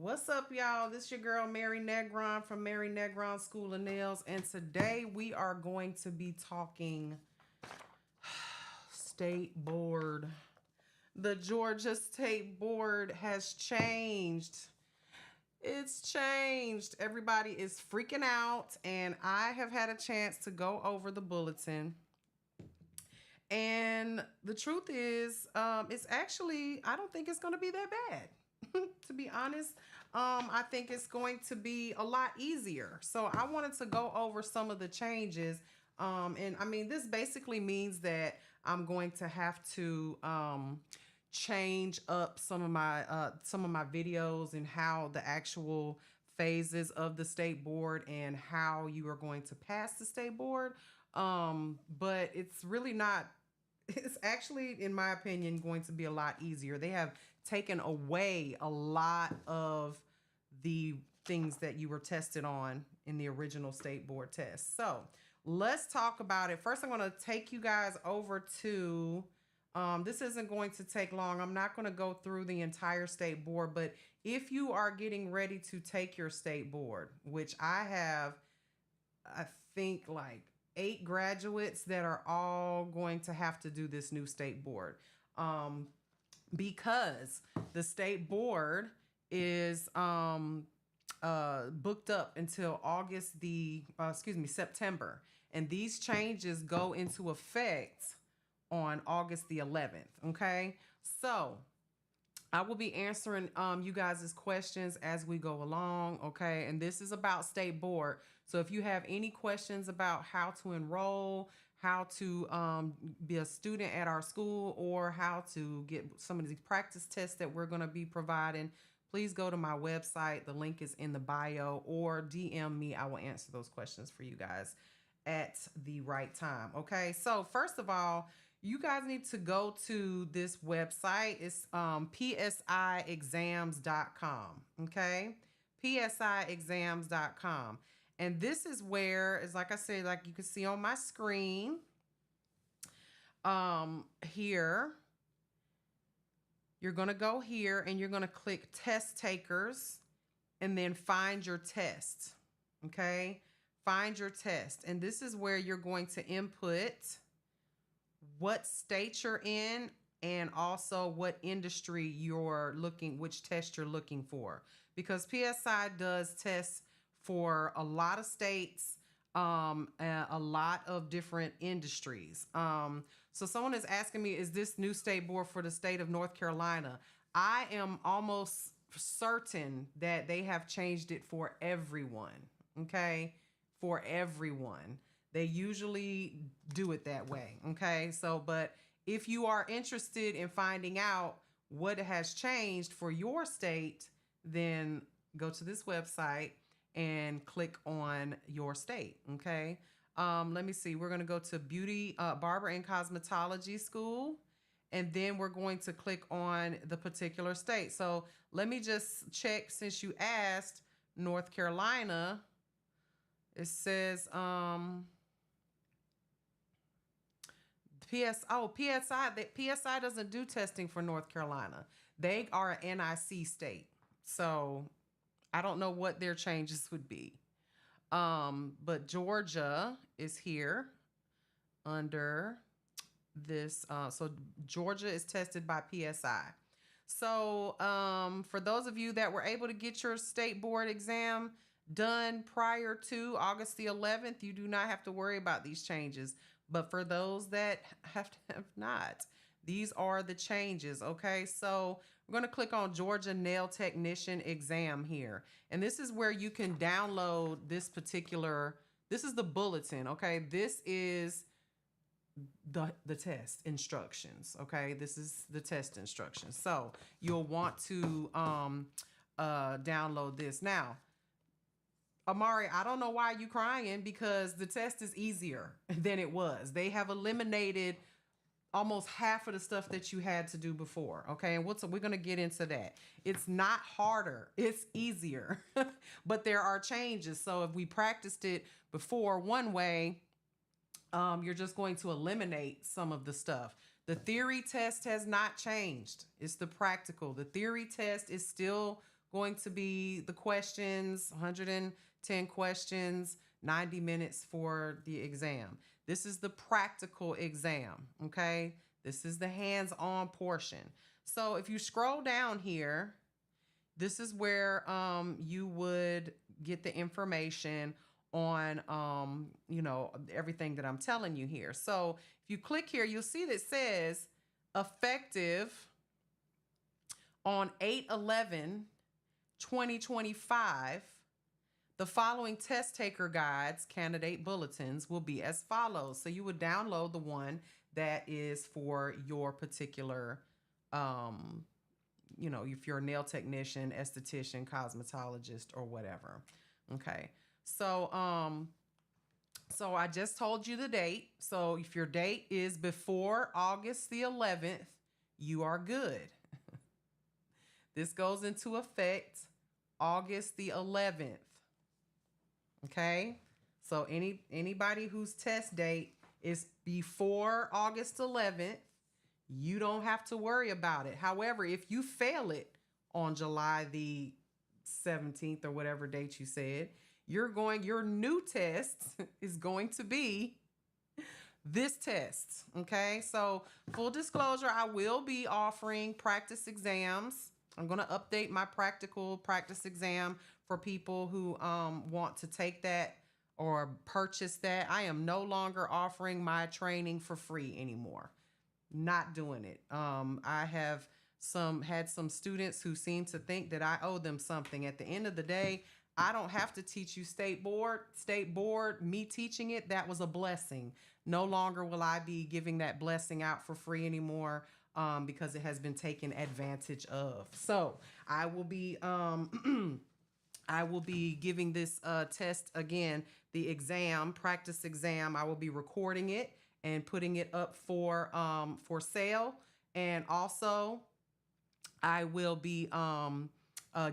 What's up, y'all? This is your girl, Mary Negron from Mary Negron School of Nails. And today we are going to be talking state board. The Georgia State Board has changed. It's changed. Everybody is freaking out. And I have had a chance to go over the bulletin. And the truth is, it's actually, I don't think it's going to be that bad. To be honest, I think it's going to be a lot easier. So I wanted to go over some of the changes. And I mean, this basically means that I'm going to have to change up some of my videos and how the actual phases of the state board and how you are going to pass the state board. But it's really not. It's actually, in my opinion, going to be a lot easier. They have taken away a lot of the things that you were tested on in the original state board test. So let's talk about it. First, I'm going to take you guys over to, this isn't going to take long. I'm not going to go through the entire state board, but if you are getting ready to take your state board, which I have, I think like 8 graduates that are all going to have to do this new state board, because the state board is booked up until September. And these changes go into effect on August the 11th. Okay. So I will be answering you guys' questions as we go along, okay? And this is about state board. So if you have any questions about how to enroll, how to be a student at our school, or how to get some of these practice tests that we're going to be providing, please go to my website. The link is in the bio, or DM me. I will answer those questions for you guys at the right time, okay? So first of all, you guys need to go to this website. It's psiexams.com, okay? psiexams.com. And this is where, is like I said, like you can see on my screen here, you're going to go here and you're going to click test takers and then find your test, okay? Find your test. And this is where you're going to input what state you're in and also what industry you're looking, which test you're looking for, because PSI does tests for a lot of states, a lot of different industries. So someone is asking me, is this new state board for the state of North Carolina? I am almost certain that they have changed it for everyone. Okay. For everyone. They usually do it that way, okay? So, but if you are interested in finding out what has changed for your state, then go to this website and click on your state, okay? Let me see. We're going to go to Beauty, Barber and Cosmetology School, and then we're going to click on the particular state. So let me just check, since you asked North Carolina, it says, PSI doesn't do testing for North Carolina. They are an NIC state. So I don't know what their changes would be. But Georgia is here under this. So Georgia is tested by PSI. So for those of you that were able to get your state board exam done prior to August the 11th, you do not have to worry about these changes. But for those that have not, these are the changes, okay? So we're going to click on Georgia Nail Technician exam here. And this is where you can download this particular, this is the bulletin, okay? This is the test instructions, okay? This is the test instructions. So you'll want to download this. Now, Amari, I don't know why you crying, because the test is easier than it was. They have eliminated almost half of the stuff that you had to do before. Okay. And we're going to get into that. It's not harder. It's easier, but there are changes. So if we practiced it before one way, you're just going to eliminate some of the stuff. The theory test has not changed. It's the practical. The theory test is still going to be the questions, 110 questions, 90 minutes for the exam. This is the practical exam, okay? This is the hands-on portion. So if you scroll down here, this is where you would get the information on, everything that I'm telling you here. So if you click here, you'll see that it says effective on 8/11/2025. The following test taker guides, candidate bulletins will be as follows. So you would download the one that is for your particular, if you're a nail technician, esthetician, cosmetologist, or whatever. Okay. So, so I just told you the date. So if your date is before August the 11th, you are good. This goes into effect August the 11th. Okay. So anybody whose test date is before August 11th, you don't have to worry about it. However, if you fail it on July the 17th or whatever date you said, your new test is going to be this test. Okay. So full disclosure, I will be offering practice exams. I'm going to update my practical practice exam for people who want to take that or purchase that. I am no longer offering my training for free anymore. Not doing it. I have had some students who seem to think that I owe them something. At the end of the day, I don't have to teach you state board. Me teaching it, that was a blessing. No longer will I be giving that blessing out for free anymore, because it has been taken advantage of. So I will be giving this test again, the exam, practice exam. I will be recording it and putting it up for sale, and also I will be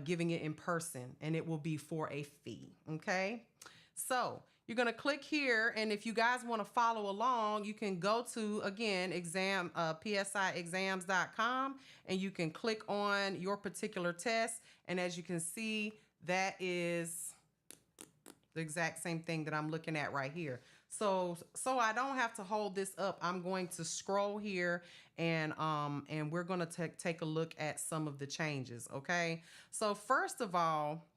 giving it in person, and it will be for a fee. Okay, so you're going to click here, and if you guys want to follow along, you can go to, again, psiexams.com, and you can click on your particular test. And as you can see, that is the exact same thing that I'm looking at right here. So I don't have to hold this up. I'm going to scroll here, and we're going to take a look at some of the changes. Okay. So first of all,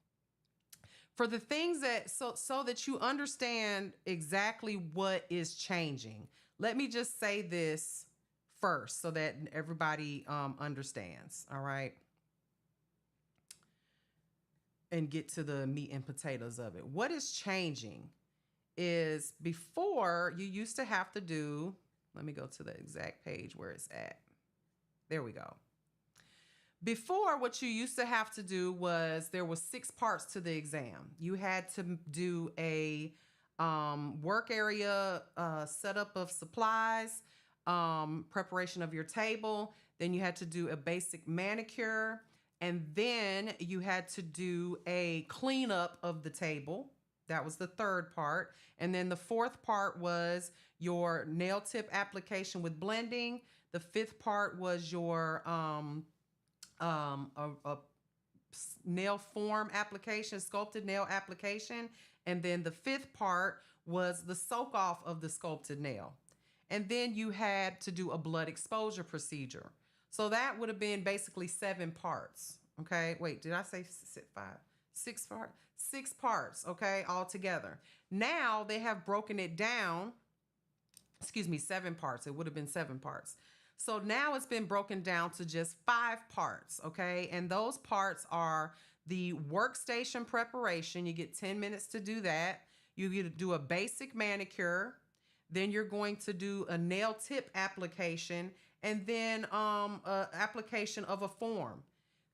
for the things that, so that you understand exactly what is changing, let me just say this first so that everybody understands. All right. And get to the meat and potatoes of it. What is changing is, before, you used to have to do, let me go to the exact page where it's at. There we go. Before, what you used to have to do was, there was 6 parts to the exam. You had to do a work area, setup of supplies, preparation of your table. Then you had to do a basic manicure. And then you had to do a cleanup of the table. That was the 3rd part. And then the 4th part was your nail tip application with blending. The 5th part was your a nail form application, sculpted nail application. And then the 5th part was the soak off of the sculpted nail. And then you had to do a blood exposure procedure. So that would have been basically 7 parts. Okay. Wait, did I say 5? 6 parts? 6 parts. Okay. All together. Now they have broken it down. 7 parts. It would have been 7 parts. So now it's been broken down to just 5 parts. Okay. And those parts are the workstation preparation. You get 10 minutes to do that. You get to do a basic manicure. Then you're going to do a nail tip application, and then application of a form.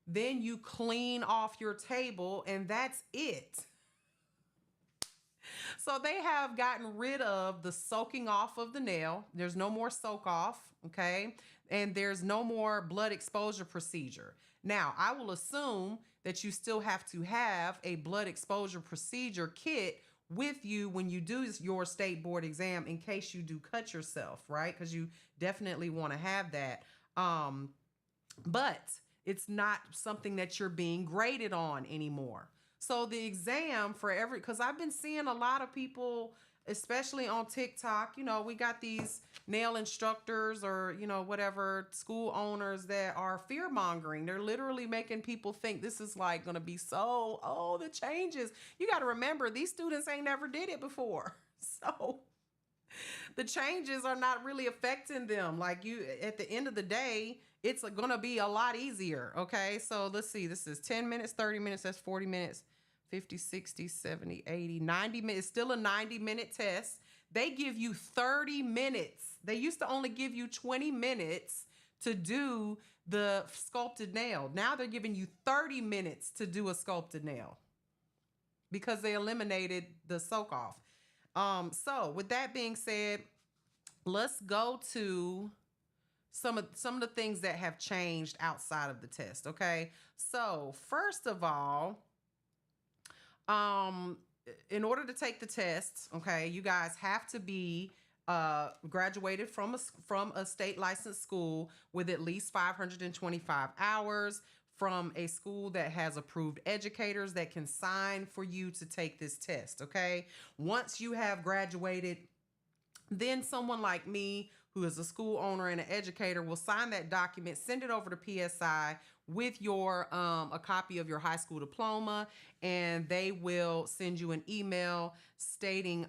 Then you clean off your table, and that's it. So they have gotten rid of the soaking off of the nail. There's no more soak off, okay? And there's no more blood exposure procedure. Now, I will assume that you still have to have a blood exposure procedure kit with you when you do your state board exam, in case you do cut yourself, right? Because you definitely want to have that. But It's not something that you're being graded on anymore. So the exam for every, because I've been seeing a lot of people, especially on TikTok, we got these nail instructors or, whatever school owners that are fear mongering. They're literally making people think this is like going to be so, oh, the changes. You got to remember, these students ain't never did it before. So the changes are not really affecting them. Like you, at the end of the day, it's going to be a lot easier. Okay. So let's see. This is 10 minutes, 30 minutes. That's 40 minutes, 50, 60, 70, 80, 90 minutes. It's still a 90-minute test. They give you 30 minutes. They used to only give you 20 minutes to do the sculpted nail. Now they're giving you 30 minutes to do a sculpted nail because they eliminated the soak off. So with that being said, let's go to some of the things that have changed outside of the test. Okay. So first of all, in order to take the test, okay, you guys have to be graduated from a state licensed school with at least 525 hours, from a school that has approved educators that can sign for you to take this test. Okay. Once you have graduated, then someone like me, who is a school owner and an educator, will sign that document, send it over to PSI with your a copy of your high school diploma, and they will send you an email stating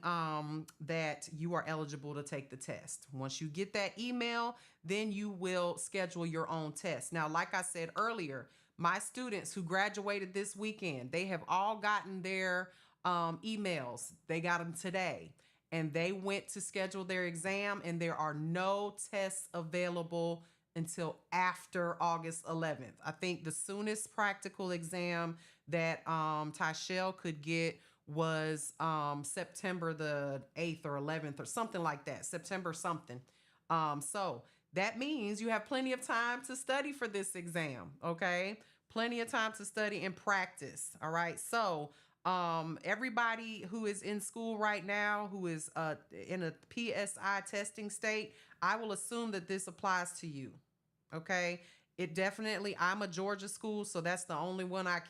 that you are eligible to take the test. Once you get that email, then you will schedule your own test. Now, like I said earlier, my students who graduated this weekend, they have all gotten their emails. They got them today. And they went to schedule their exam, and there are no tests available until after August 11th. I think the soonest practical exam that Tyshell could get was September the 8th or 11th or something like that, September something. So that means you have plenty of time to study for this exam, okay? Plenty of time to study and practice, all right? So everybody who is in school right now, who is in a PSI testing state, I will assume that this applies to you. Okay. It definitely, I'm a Georgia school, so that's the only one I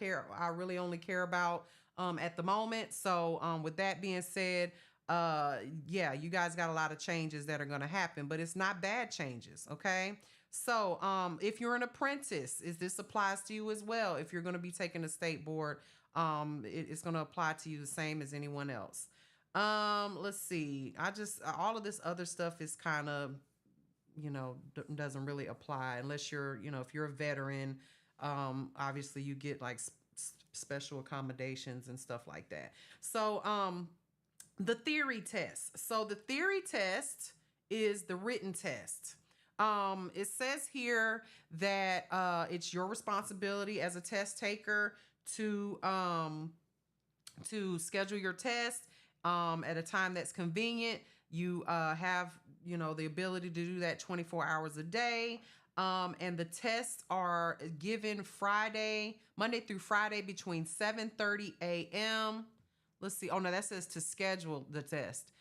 really only care about at the moment. So with that being said, yeah, you guys got a lot of changes that are going to happen, but it's not bad changes. Okay. So if you're an apprentice, this applies to you as well. If you're going to be taking a state board, it's going to apply to you the same as anyone else. Let's see. All of this other stuff is kind of, doesn't really apply unless you're, if you're a veteran, obviously you get like special accommodations and stuff like that. So, the theory test. So the theory test is the written test. It says here that it's your responsibility as a test taker to schedule your test at a time that's convenient. You have the ability to do that 24 hours a day. And the tests are given Monday through Friday between 7:30 a.m. Let's see. Oh no, that says to schedule the test.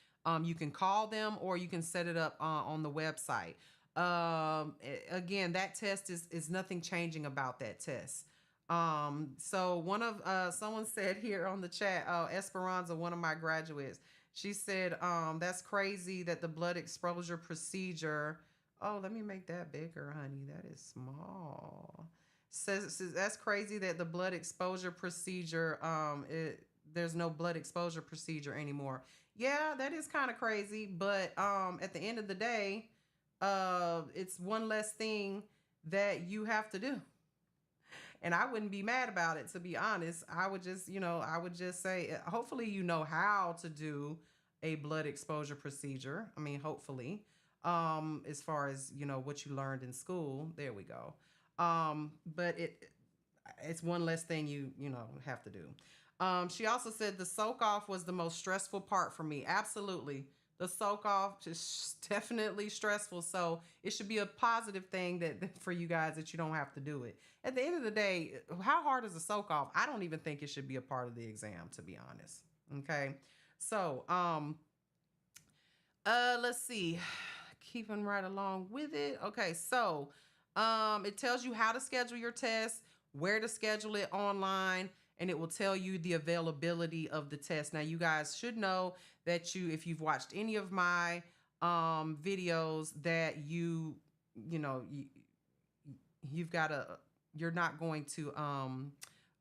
You can call them or you can set it up on the website. Again, that test is nothing changing about that test. So someone said here on the chat, Esperanza, one of my graduates, she said, that's crazy that the blood exposure procedure, oh, let me make that bigger, honey. That is small. Says that's crazy that the blood exposure procedure, there's no blood exposure procedure anymore. Yeah, that is kind of crazy. But, at the end of the day, it's one less thing that you have to do. And I wouldn't be mad about it, to be honest. I would just say, hopefully, how to do a blood exposure procedure. I mean, hopefully, as far as, what you learned in school, there we go. But it's one less thing you have to do. She also said the soak off was the most stressful part for me. Absolutely. The soak off is definitely stressful. So it should be a positive thing that for you guys that you don't have to do it. At the end of the day, how hard is a soak off? I don't even think it should be a part of the exam, to be honest. Okay. So, let's see. Keeping right along with it. Okay. So, It tells you how to schedule your test, where to schedule it online, and it will tell you the availability of the test. Now, you guys should know that if you've watched any of my videos, that you've got to, you're not going to,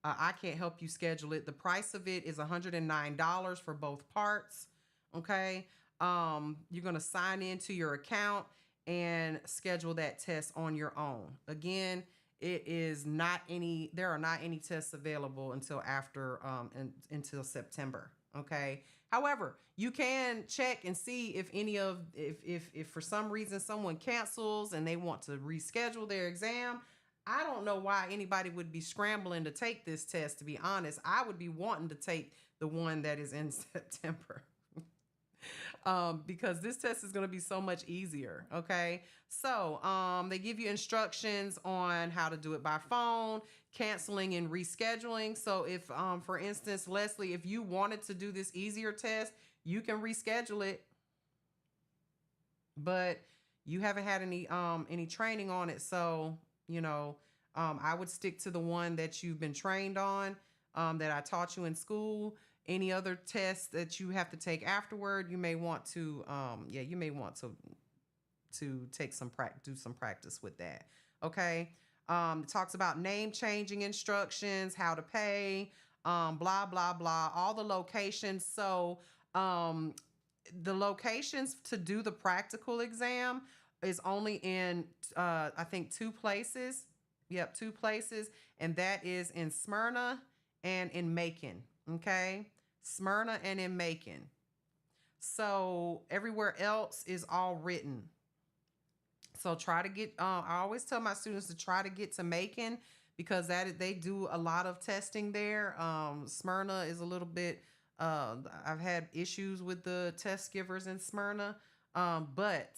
I can't help you schedule it. The price of it is $109 for both parts. Okay. You're going to sign into your account and schedule that test on your own. Again, there are not any tests available until after, until September. Okay. However, you can check and see if for some reason someone cancels and they want to reschedule their exam. I don't know why anybody would be scrambling to take this test. To be honest, I would be wanting to take the one that is in September. Because this test is going to be so much easier. Okay. So, they give you instructions on how to do it by phone, canceling and rescheduling. So if, for instance, Leslie, if you wanted to do this easier test, you can reschedule it, but you haven't had any training on it. So, I would stick to the one that you've been trained on, that I taught you in school. Any other tests that you have to take afterward, you may want to, take do some practice with that. Okay. It talks about name changing instructions, how to pay, blah, blah, blah, all the locations. So, the locations to do the practical exam is only in, I think 2 places. Yep. 2 places. And that is in Smyrna and in Macon. Okay. Smyrna and in Macon. So everywhere else is all written. So try to get, I always tell my students to try to get to Macon, because they do a lot of testing there. Smyrna is a little bit, I've had issues with the test givers in Smyrna. But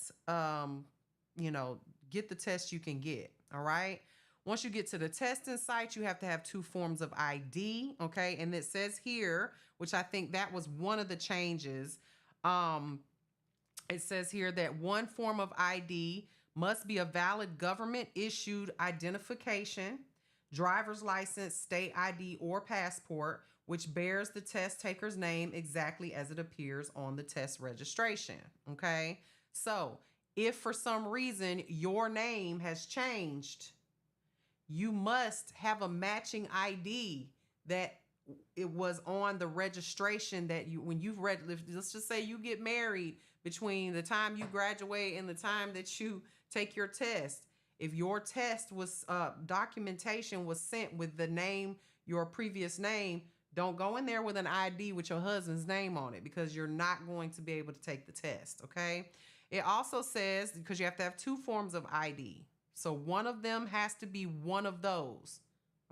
get the test you can get. All right. Once you get to the testing site, you have to have 2 forms of ID. Okay. And it says here, which I think that was one of the changes. It says here that one form of ID must be a valid government issued identification, driver's license, state ID, or passport, which bears the test taker's name exactly as it appears on the test registration. Okay. So if for some reason your name has changed, you must have a matching ID that it was on the registration that when you've read. Let's just say you get married between the time you graduate and the time that you take your test. If your test was, documentation was sent with the name, your previous name, don't go in there with an ID with your husband's name on it, because you're not going to be able to take the test. Okay. It also says, because you have to have 2 forms of ID. So one of them has to be one of those.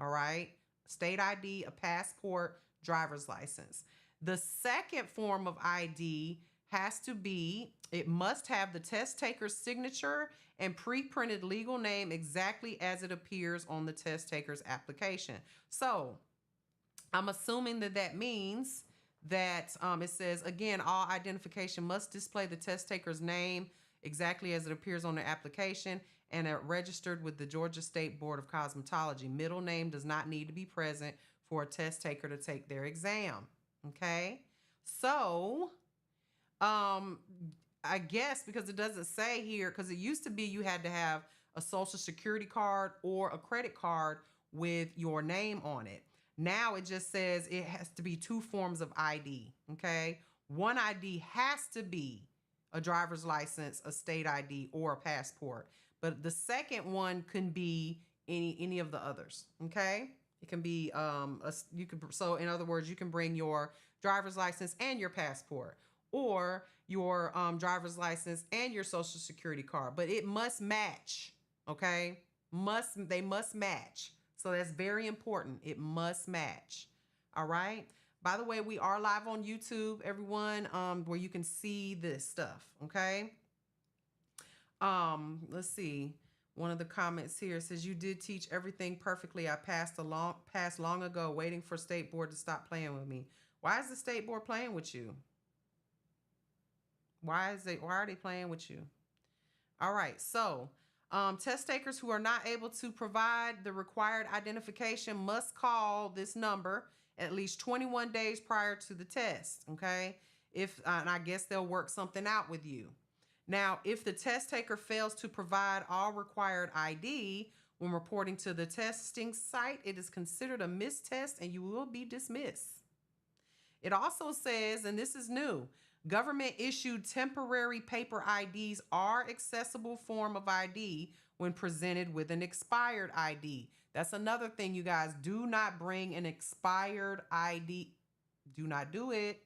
All right. State ID, a passport, driver's license. The second form of ID it must have the test taker's signature and pre-printed legal name exactly as it appears on the test taker's application. So I'm assuming that means that, it says, again, all identification must display the test taker's name exactly as it appears on the application and are registered with the Georgia State Board of Cosmetology. Middle name does not need to be present for a test taker to take their exam. Okay. So, I guess because it doesn't say here, because it used to be you had to have a social security card or a credit card with your name on it. Now it just says it has to be 2 forms of ID. Okay. One ID has to be a driver's license, a state ID, or a passport. But the second one can be any of the others. Okay. It can be, so in other words, you can bring your driver's license and your passport, or your driver's license and your social security card, but it must match. Okay. They must match. So that's very important. It must match. All right. By the way, we are live on YouTube, everyone, where you can see this stuff. Okay. Let's see. One of the comments here says, you did teach everything perfectly. I passed long ago, waiting for State Board to stop playing with me. Why is the State Board playing with you? Why are they playing with you? All right. So, Test takers who are not able to provide the required identification must call this number at least 21 days prior to the test. Okay. If and I guess they'll work something out with you. Now, if the test taker fails to provide all required ID when reporting to the testing site, it is considered a missed test and you will be dismissed. It also says, and this is new, government issued temporary paper IDs are accessible form of ID when presented with an expired ID. That's another thing, you guys. Do not bring an expired ID. Do not do it.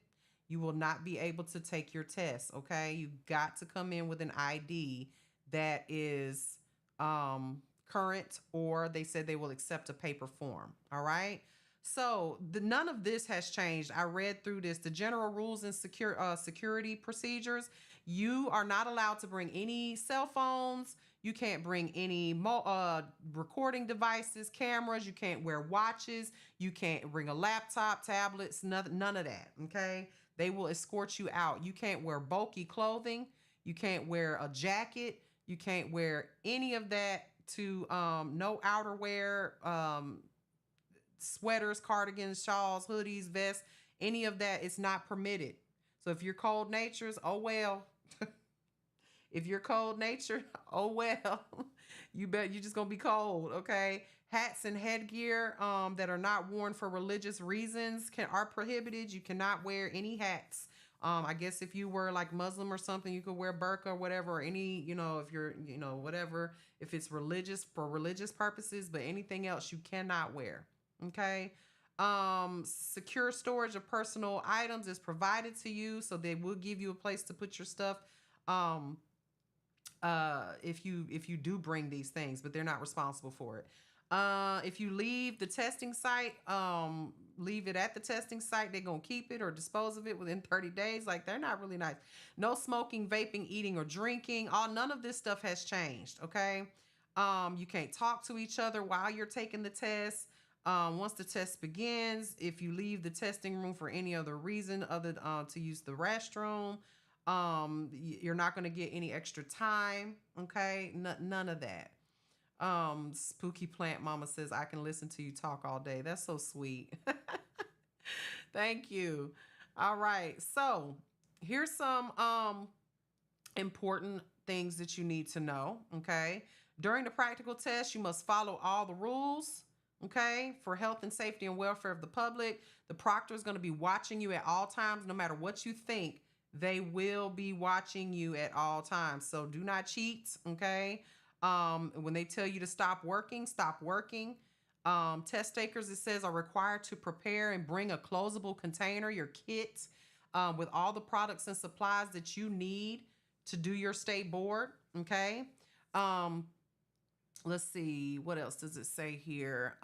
You will not be able to take your test, okay? You got to come in with an ID that is current, or they said they will accept a paper form, all right? So none of this has changed. I read through this. The general rules and security procedures, you are not allowed to bring any cell phones. You can't bring any recording devices, cameras. You can't wear watches. You can't bring a laptop, tablets, none of that, okay? They will escort you out. You can't wear bulky clothing. You can't wear a jacket. You can't wear any of that to no outerwear, sweaters, cardigans, shawls, hoodies, vests, any of that is not permitted. So if you're cold natures, oh well. If you're cold natured, oh well. You bet you're just gonna be cold, okay? Hats and headgear that are not worn for religious reasons are prohibited. You cannot wear any hats. I guess if you were like Muslim or something, you could wear burqa or whatever, or any, if you're, whatever, if it's religious for religious purposes, but anything else you cannot wear. Okay. Secure storage of personal items is provided to you, so they will give you a place to put your stuff. If you do bring these things, but they're not responsible for it. If you leave the testing site, leave it at the testing site, they're going to keep it or dispose of it within 30 days. Like, they're not really nice. No smoking, vaping, eating, or drinking. None of this stuff has changed. Okay. You can't talk to each other while you're taking the test. Once the test begins, if you leave the testing room for any other reason other to use the restroom, you're not going to get any extra time. Okay. None of that. Spooky Plant Mama says, I can listen to you talk all day. That's so sweet. Thank you. All right. So here's some important things that you need to know. Okay. During the practical test, you must follow all the rules. Okay. For health and safety and welfare of the public. The proctor is going to be watching you at all times. No matter what you think, they will be watching you at all times. So do not cheat. Okay. When they tell you to stop working, stop working. Test takers, it says, are required to prepare and bring a closable container, your kit, with all the products and supplies that you need to do your state board. Okay. Let's see. What else does it say here?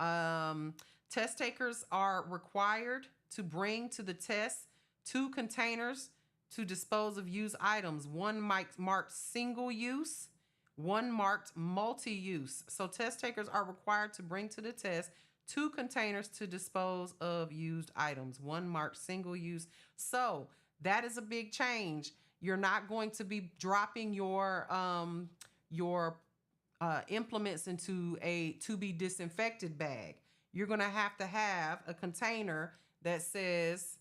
Test takers are required to bring to the test 2 containers to dispose of used items. One marked single use, one marked multi-use. So test takers are required to bring to the test 2 containers to dispose of used items, one marked single use. So that is a big change. You're not going to be dropping your implements into a to be disinfected bag. You're going to have a container that says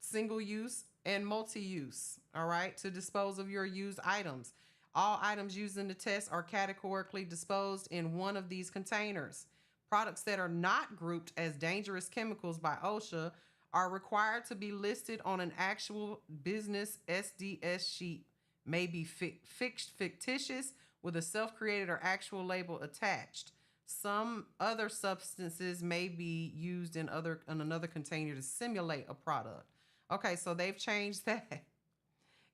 single use and multi-use, all right, to dispose of your used items. All items used in the test are categorically disposed in one of these containers. Products that are not grouped as dangerous chemicals by OSHA are required to be listed on an actual business SDS sheet, may be fictitious with a self-created or actual label attached. Some other substances may be used in another container to simulate a product. Okay, so they've changed that.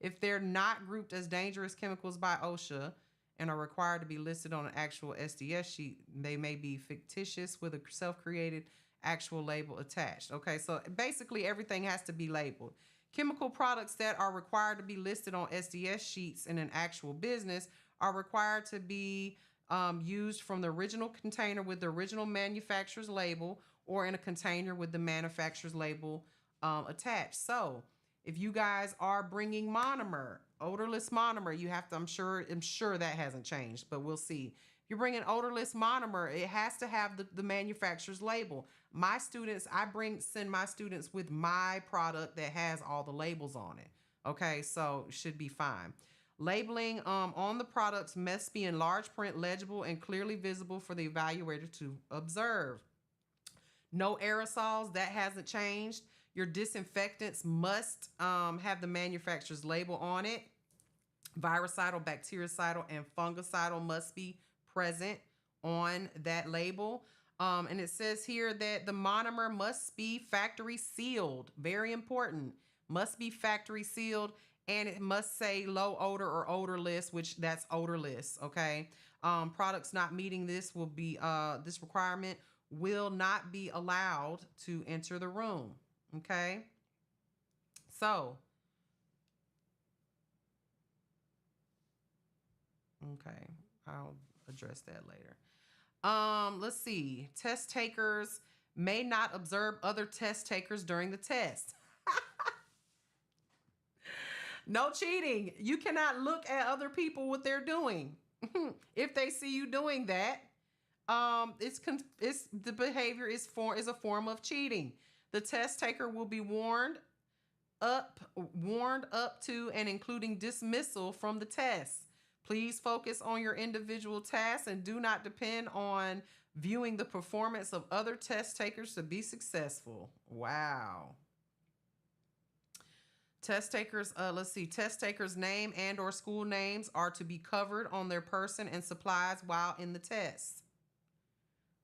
If they're not grouped as dangerous chemicals by OSHA and are required to be listed on an actual SDS sheet, they may be fictitious with a self-created actual label attached. Okay, so basically everything has to be labeled. Chemical products that are required to be listed on SDS sheets in an actual business are required to be used from the original container with the original manufacturer's label or in a container with the manufacturer's label attached. So if you guys are bringing monomer, odorless monomer, you have to, I'm sure that hasn't changed, but we'll see. If you're bringing odorless monomer, it has to have the manufacturer's label. My students, send my students with my product that has all the labels on it. Okay, so should be fine. Labeling on the products must be in large print, legible, and clearly visible for the evaluator to observe. No aerosols, that hasn't changed. Your disinfectants must have the manufacturer's label on it. Virucidal, bactericidal, and fungicidal must be present on that label. And it says here that the monomer must be factory sealed. Very important. Must be factory sealed. And it must say low odor or odorless, which that's odorless. Okay. Products not meeting this will be this requirement will not be allowed to enter the room. Okay. So, okay, I'll address that later. Let's see. Test takers may not observe other test takers during the test. No cheating. You cannot look at other people what they're doing. If they see you doing that, it's the behavior is a form of cheating. The test taker will be warned up to and including dismissal from the test. Please focus on your individual tasks and do not depend on viewing the performance of other test takers to be successful. Wow. Test takers, let's see. Test takers' name and or school names are to be covered on their person and supplies while in the test.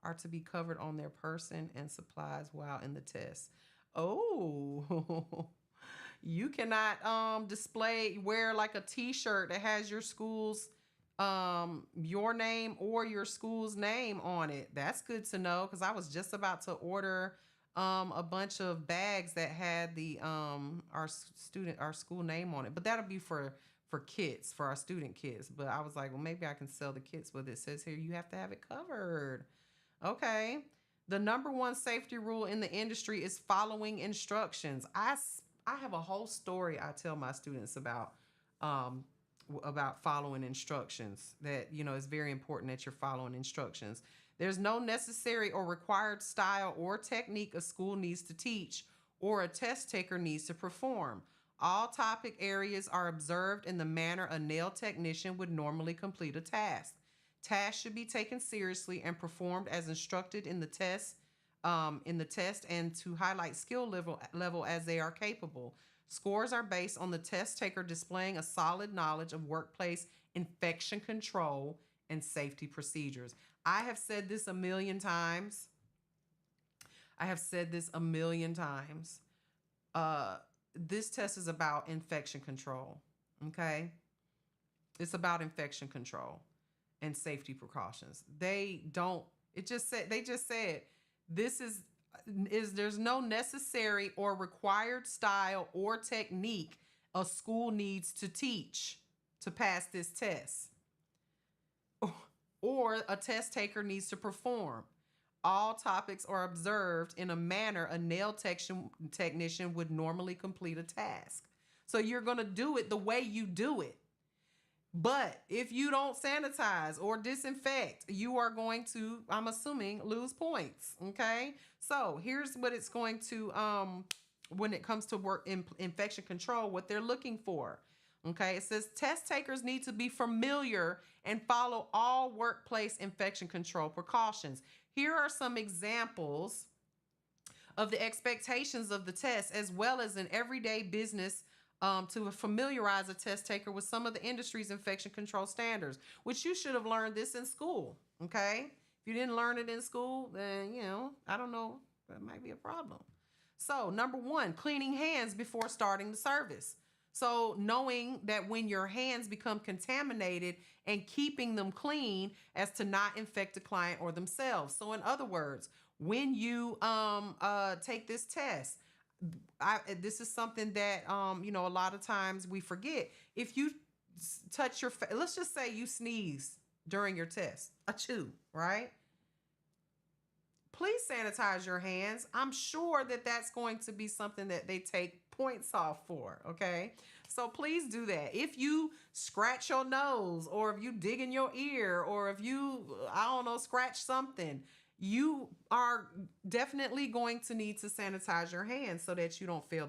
Are to be covered on their person and supplies while in the test. Oh, you cannot wear like a t-shirt that has your school's your name or your school's name on it. That's good to know, because I was just about to order a bunch of bags that had the our school name on it, but that'll be for kits, for our student kits. But I was like, well, maybe I can sell the kits, but it says here you have to have it covered. Okay. The number one safety rule in the industry is following instructions. I have a whole story I tell my students about following instructions, that, it's very important that you're following instructions. There's no necessary or required style or technique a school needs to teach or a test taker needs to perform. All topic areas are observed in the manner a nail technician would normally complete a task. Tasks should be taken seriously and performed as instructed in the test, and to highlight skill level as they are capable. Scores are based on the test taker displaying a solid knowledge of workplace infection control and safety procedures. I have said this a million times. This test is about infection control. Okay? It's about infection control and safety precautions. They just said this is there's no necessary or required style or technique a school needs to teach to pass this test, or a test taker needs to perform. All topics are observed in a manner a nail technician would normally complete a task. So you're going to do it the way you do it. But if you don't sanitize or disinfect, you are going to, I'm assuming, lose points. Okay. So here's what it's going to, when it comes to work in infection control, what they're looking for. Okay. It says test takers need to be familiar and follow all workplace infection control precautions. Here are some examples of the expectations of the test, as well as in everyday business, to familiarize a test taker with some of the industry's infection control standards, which you should have learned this in school. Okay. If you didn't learn it in school, then, I don't know, that might be a problem. So number one, cleaning hands before starting the service. So knowing that when your hands become contaminated and keeping them clean as to not infect the client or themselves. So in other words, when you take this test, this is something that, a lot of times we forget. If you touch your face, let's just say you sneeze during your test, achoo, right? Please sanitize your hands. I'm sure that that's going to be something that they take points off for. Okay. So please do that. If you scratch your nose, or if you dig in your ear, or if you, I don't know, scratch something, you are definitely going to need to sanitize your hands so that you don't fail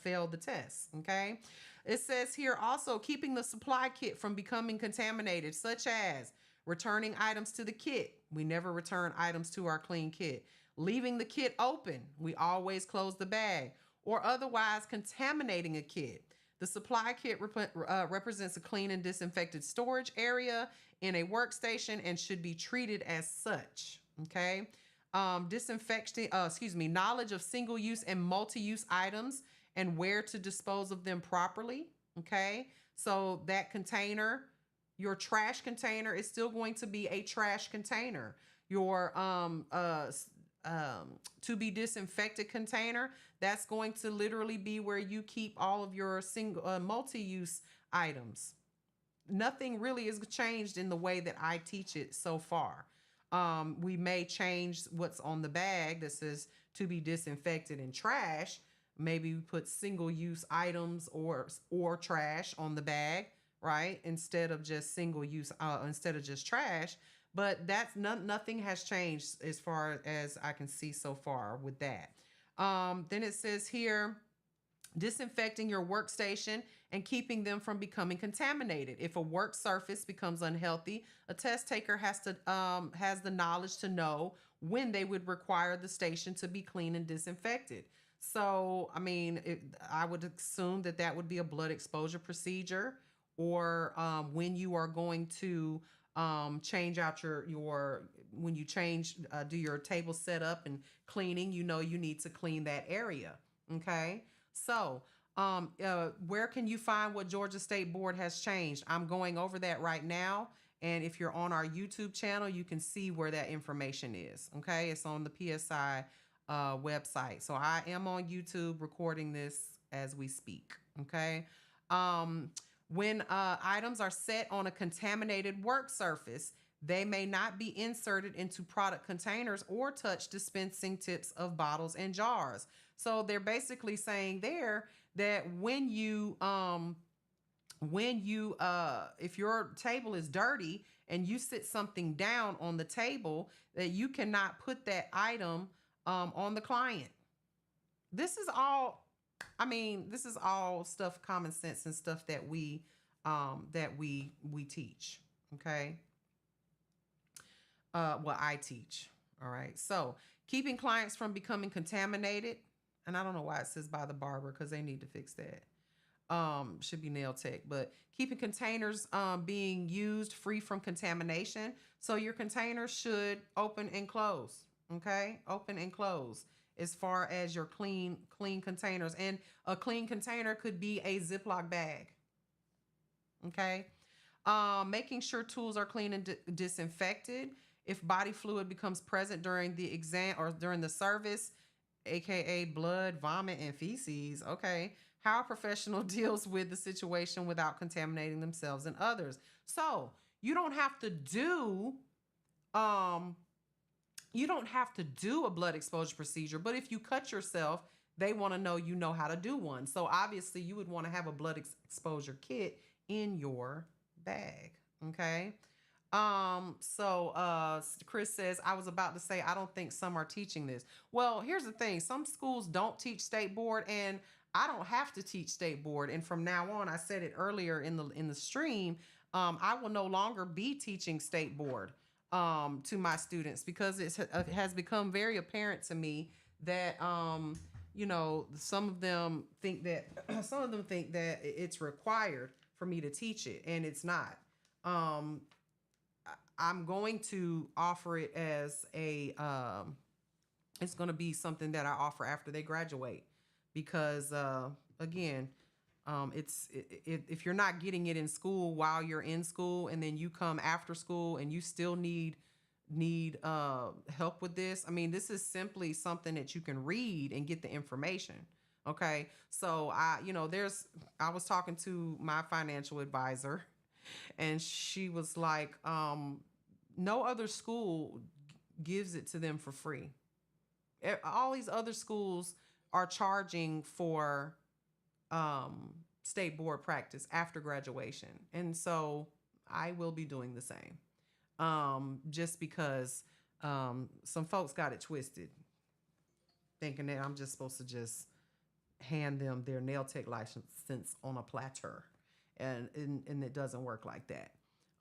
fail the test. Okay. It says here also keeping the supply kit from becoming contaminated, such as returning items to the kit. We never return items to our clean kit. Leaving the kit open. We always close the bag. Or otherwise contaminating a kit. The supply kit represents a clean and disinfected storage area in a workstation and should be treated as such. Okay. Knowledge of single-use and multi-use items and where to dispose of them properly. Okay. So that container, your trash container, is still going to be a trash container. Your to be disinfected container, that's going to literally be where you keep all of your single multi-use items. Nothing really has changed in the way that I teach it so far. We may change what's on the bag that says to be disinfected and trash. Maybe we put single-use items or trash on the bag, right? Instead of just single-use, instead of just trash. But that's nothing has changed as far as I can see so far with that. Then it says here, disinfecting your workstation and keeping them from becoming contaminated. If a work surface becomes unhealthy, a test taker has the knowledge to know when they would require the station to be clean and disinfected. So, I mean, I would assume that would be a blood exposure procedure, or when you are going to change out when you do your table setup and cleaning, you need to clean that area. Okay. So, where can you find what Georgia State Board has changed? I'm going over that right now. And if you're on our YouTube channel, you can see where that information is. Okay. It's on the PSI website. So I am on YouTube recording this as we speak. Okay. When items are set on a contaminated work surface, they may not be inserted into product containers or touch dispensing tips of bottles and jars. So they're basically saying there that if your table is dirty and you sit something down on the table, that you cannot put that item on the client. This is all stuff, common sense and stuff that we teach. Okay. I teach. All right. So keeping clients from becoming contaminated. And I don't know why it says by the barber, because they need to fix that. Should be nail tech, but keeping containers being used free from contamination. So your containers should open and close. Okay. Open and close as far as your clean containers. And a clean container could be a Ziploc bag. Okay. Making sure tools are clean and disinfected. If body fluid becomes present during the exam or during the service, aka blood, vomit, and feces, okay, how a professional deals with the situation without contaminating themselves and others. So you don't have to do a blood exposure procedure, but if you cut yourself, they want to know you know how to do one. So obviously you would want to have a blood exposure kit in your bag. Okay. Chris says, I was about to say, I don't think some are teaching this. Well, here's the thing. Some schools don't teach state board, and I don't have to teach state board. And from now on, I said it earlier in the stream, I will no longer be teaching state board to my students, because it has become very apparent to me that some of them think that it's required for me to teach it, and it's not. I'm going to offer it as it's going to be something that I offer after they graduate, because if you're not getting it in school while you're in school, and then you come after school and you still need help with this, I mean, this is simply something that you can read and get the information. Okay. So I was talking to my financial advisor, and she was like, no other school gives it to them for free. All these other schools are charging for state board practice after graduation. And so I will be doing the same. Just because some folks got it twisted, thinking that I'm just supposed to just hand them their nail tech license on a platter. And it doesn't work like that.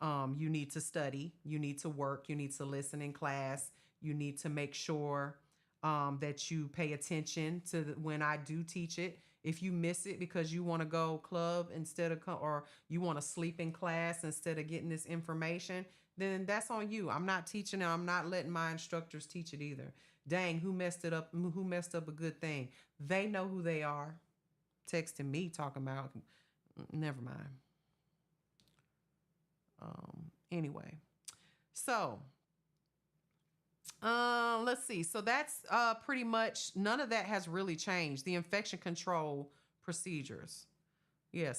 You need to study, you need to work, you need to listen in class, you need to make sure that you pay attention to when I do teach it. If you miss it because you want to go club instead of or you want to sleep in class instead of getting this information, then that's on you. I'm not teaching it. I'm not letting my instructors teach it either. Dang, who messed it up? Who messed up a good thing? They know who they are. Texting me talking about, never mind. Anyway, so let's see. So that's pretty much, none of that has really changed. The infection control procedures. Yeah,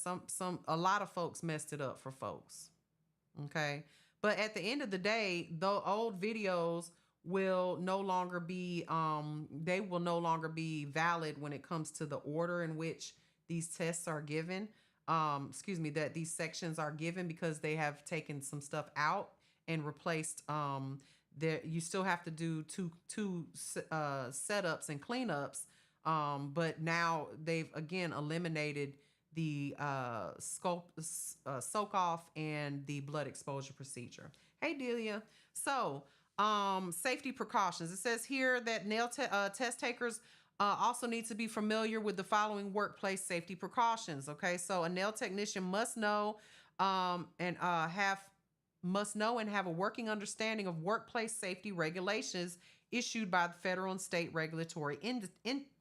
a lot of folks messed it up for folks. Okay. But at the end of the day, the old videos will no longer be they will no longer be valid when it comes to the order in which these tests are given. That these sections are given, because they have taken some stuff out and replaced there. You still have to do two setups and cleanups, but now they've again eliminated the soak off and the blood exposure procedure. Hey Delia. So safety precautions. It says here that test takers also need to be familiar with the following workplace safety precautions. Okay, so a nail technician must know and have a working understanding of workplace safety regulations issued by the federal and state regulatory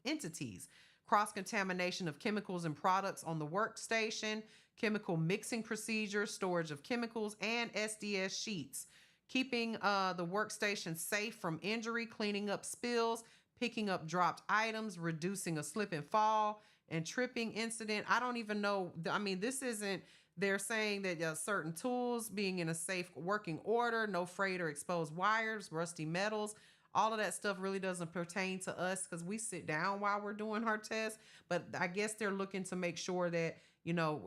entities. Cross-contamination of chemicals and products on the workstation, chemical mixing procedures, storage of chemicals, and SDS sheets. Keeping the workstation safe from injury, cleaning up spills, picking up dropped items, reducing a slip and fall and tripping incident. I don't even know. I mean, this isn't, they're saying that certain tools being in a safe working order, no frayed or exposed wires, rusty metals. All of that stuff really doesn't pertain to us because we sit down while we're doing our tests. But I guess they're looking to make sure that,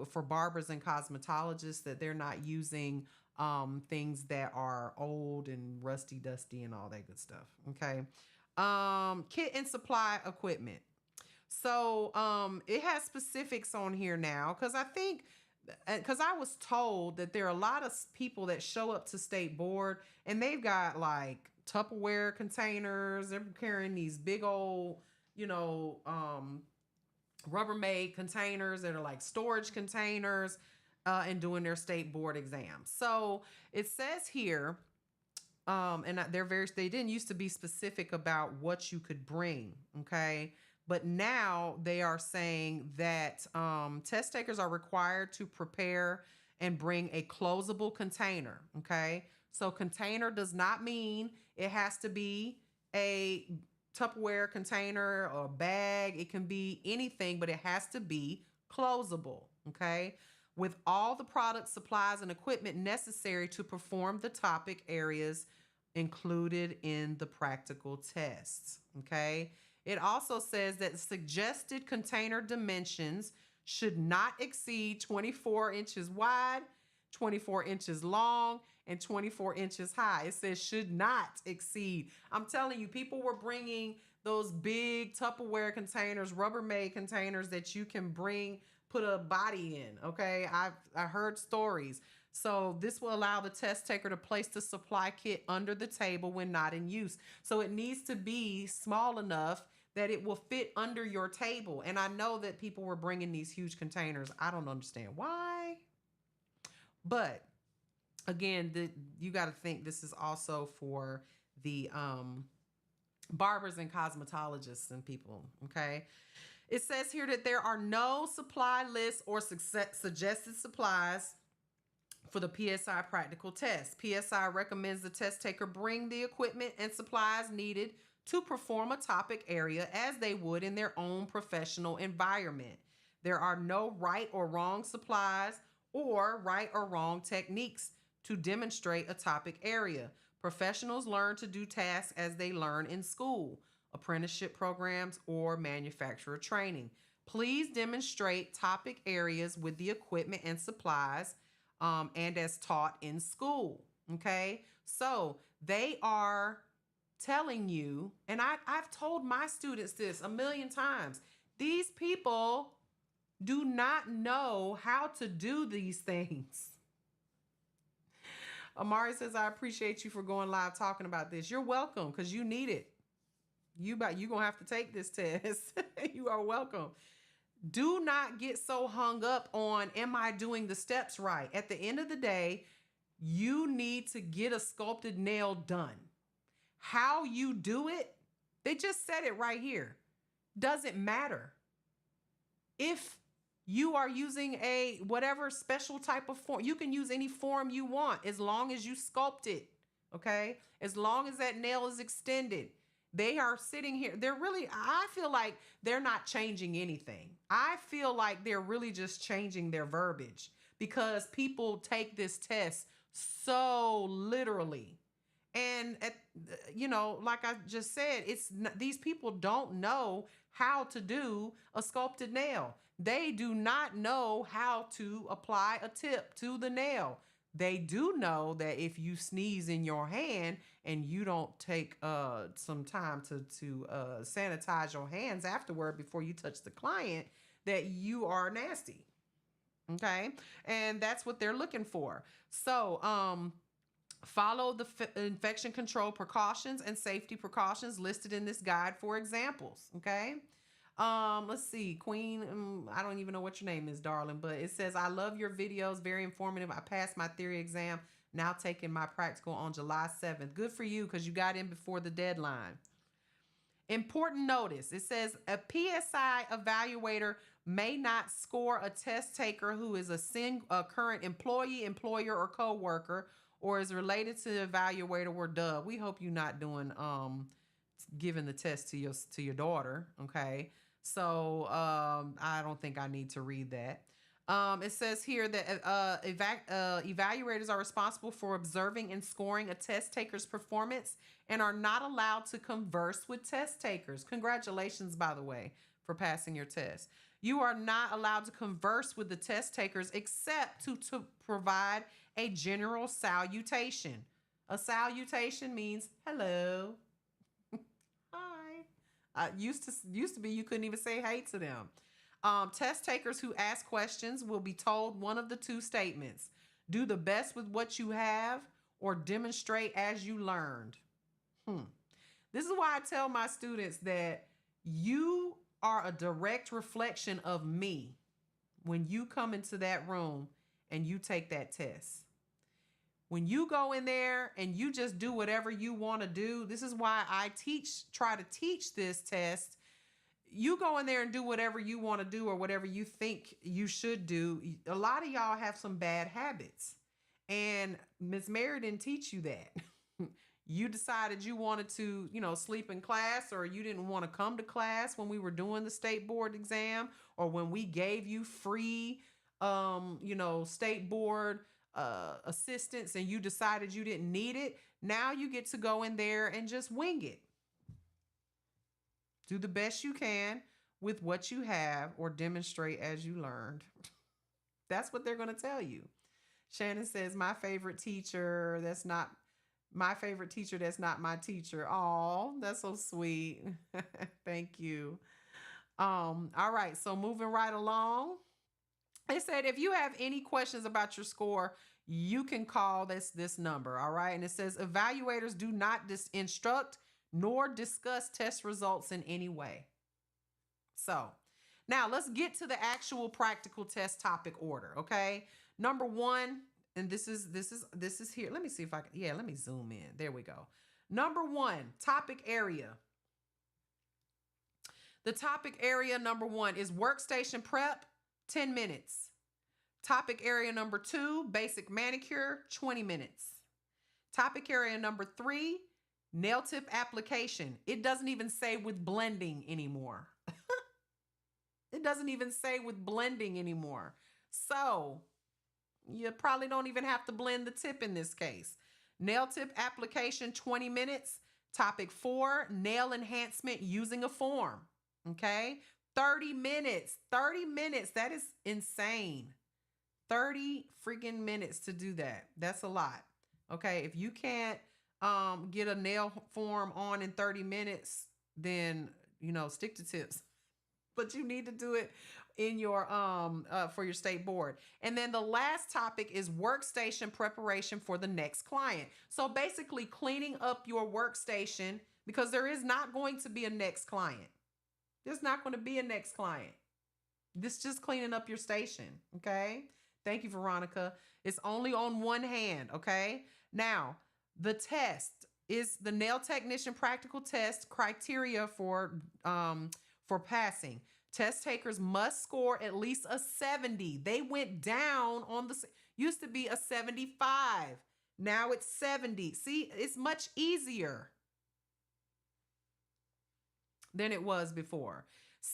for barbers and cosmetologists, that they're not using things that are old and rusty, dusty, and all that good stuff. Okay. Kit and supply equipment. So it has specifics on here now, because I was told that there are a lot of people that show up to state board and they've got like Tupperware containers. They're carrying these big old, Rubbermaid containers that are like storage containers, and doing their state board exams. So it says here, they didn't used to be specific about what you could bring. Okay. But now they are saying that test takers are required to prepare and bring a closable container. Okay. So container does not mean it has to be a Tupperware container or bag. It can be anything, but it has to be closable. Okay. With all the products, supplies, and equipment necessary to perform the topic areas included in the practical tests. Okay. It also says that suggested container dimensions should not exceed 24 inches wide, 24 inches long, and 24 inches high. It says should not exceed. I'm telling you, people were bringing those big Tupperware containers, Rubbermaid containers that you can put a body in. Okay. I heard stories. So this will allow the test taker to place the supply kit under the table when not in use. So it needs to be small enough that it will fit under your table. And I know that people were bringing these huge containers. I don't understand why. But again, you got to think this is also for the barbers and cosmetologists and people. Okay. It says here that there are no supply lists or suggested supplies for the PSI practical test. PSI recommends the test taker bring the equipment and supplies needed to perform a topic area as they would in their own professional environment. There are no right or wrong supplies or right or wrong techniques to demonstrate a topic area. Professionals learn to do tasks as they learn in school. apprenticeship programs, or manufacturer training. Please demonstrate topic areas with the equipment and supplies and as taught in school. Okay, so they are telling you, and I've told my students this a million times, these people do not know how to do these things. Amari says, I appreciate you for going live talking about this. You're welcome, because you need it. You gonna have to take this test. You are welcome. Do not get so hung up on, am I doing the steps right? At the end of the day, you need to get a sculpted nail done. How you do it, they just said it right here, doesn't matter. If you are using a whatever special type of form, you can use any form you want as long as you sculpt it, okay? As long as that nail is extended. They are sitting here. I feel like they're not changing anything. I feel like they're really just changing their verbiage because people take this test so literally. And, like I just said, these people don't know how to do a sculpted nail. They do not know how to apply a tip to the nail. They do know that if you sneeze in your hand and you don't take some time to sanitize your hands afterward before you touch the client, that you are nasty. Okay? And that's what they're looking for. So, follow the infection control precautions and safety precautions listed in this guide for examples. Okay? Let's see, Queen, I don't even know what your name is, darling, but it says, I love your videos, very informative. I passed my theory exam, now taking my practical on July 7th. Good for you, because you got in before the deadline. Important notice, it says a PSI evaluator may not score a test taker who is a current employee, employer, or co-worker, or is related to the evaluator. We're dubbed. We hope you're not doing giving the test to your daughter, okay? So I don't think I need to read that. It says here that evaluators are responsible for observing and scoring a test taker's performance and are not allowed to converse with test takers. Congratulations, by the way, for passing your test. You are not allowed to converse with the test takers except to provide a general salutation. A salutation means hello. Hi. Used to be you couldn't even say hey to them. Test takers who ask questions will be told one of the two statements: do the best with what you have, or demonstrate as you learned. This is why I tell my students that you are a direct reflection of me when you come into that room and you take that test. When you go in there and you just do whatever you want to do, this is why I try to teach this test. You go in there and do whatever you want to do or whatever you think you should do. A lot of y'all have some bad habits, and Miss Mary didn't teach you that. You decided you wanted to, sleep in class, or you didn't want to come to class when we were doing the state board exam, or when we gave you free, state board assistance, and you decided you didn't need it. Now you get to go in there and just wing it. Do the best you can with what you have, or demonstrate as you learned. That's what they're going to tell you. Shannon says, my favorite teacher, that's not my teacher. Oh, that's so sweet. Thank you. All right. So moving right along. It said, if you have any questions about your score, you can call this number. All right. And it says, evaluators do not instruct nor discuss test results in any way. So now let's get to the actual practical test topic order. Okay. Number one, and this is here. Let me see if I can. Let me zoom in. There we go. Number one, topic area. The topic area number one is workstation prep, 10 minutes. Topic area number two, basic manicure, 20 minutes. Topic area number three, nail tip application. It doesn't even say with blending anymore. It doesn't even say with blending anymore. So you probably don't even have to blend the tip in this case. Nail tip application, 20 minutes. Topic 4, nail enhancement using a form. Okay. 30 minutes. 30 minutes. That is insane. 30 freaking minutes to do that. That's a lot. Okay. If you can't get a nail form on in 30 minutes, then, stick to tips. But you need to do it in your for your state board. And then the last topic is workstation preparation for the next client. So basically cleaning up your workstation, because there is not going to be a next client. There's not going to be a next client. This is just cleaning up your station. Okay. Thank you, Veronica. It's only on one hand. Okay. Now, the test is the nail technician practical test criteria for passing. Test takers must score at least a 70. They went down on used to be a 75. Now it's 70. See, it's much easier than it was before.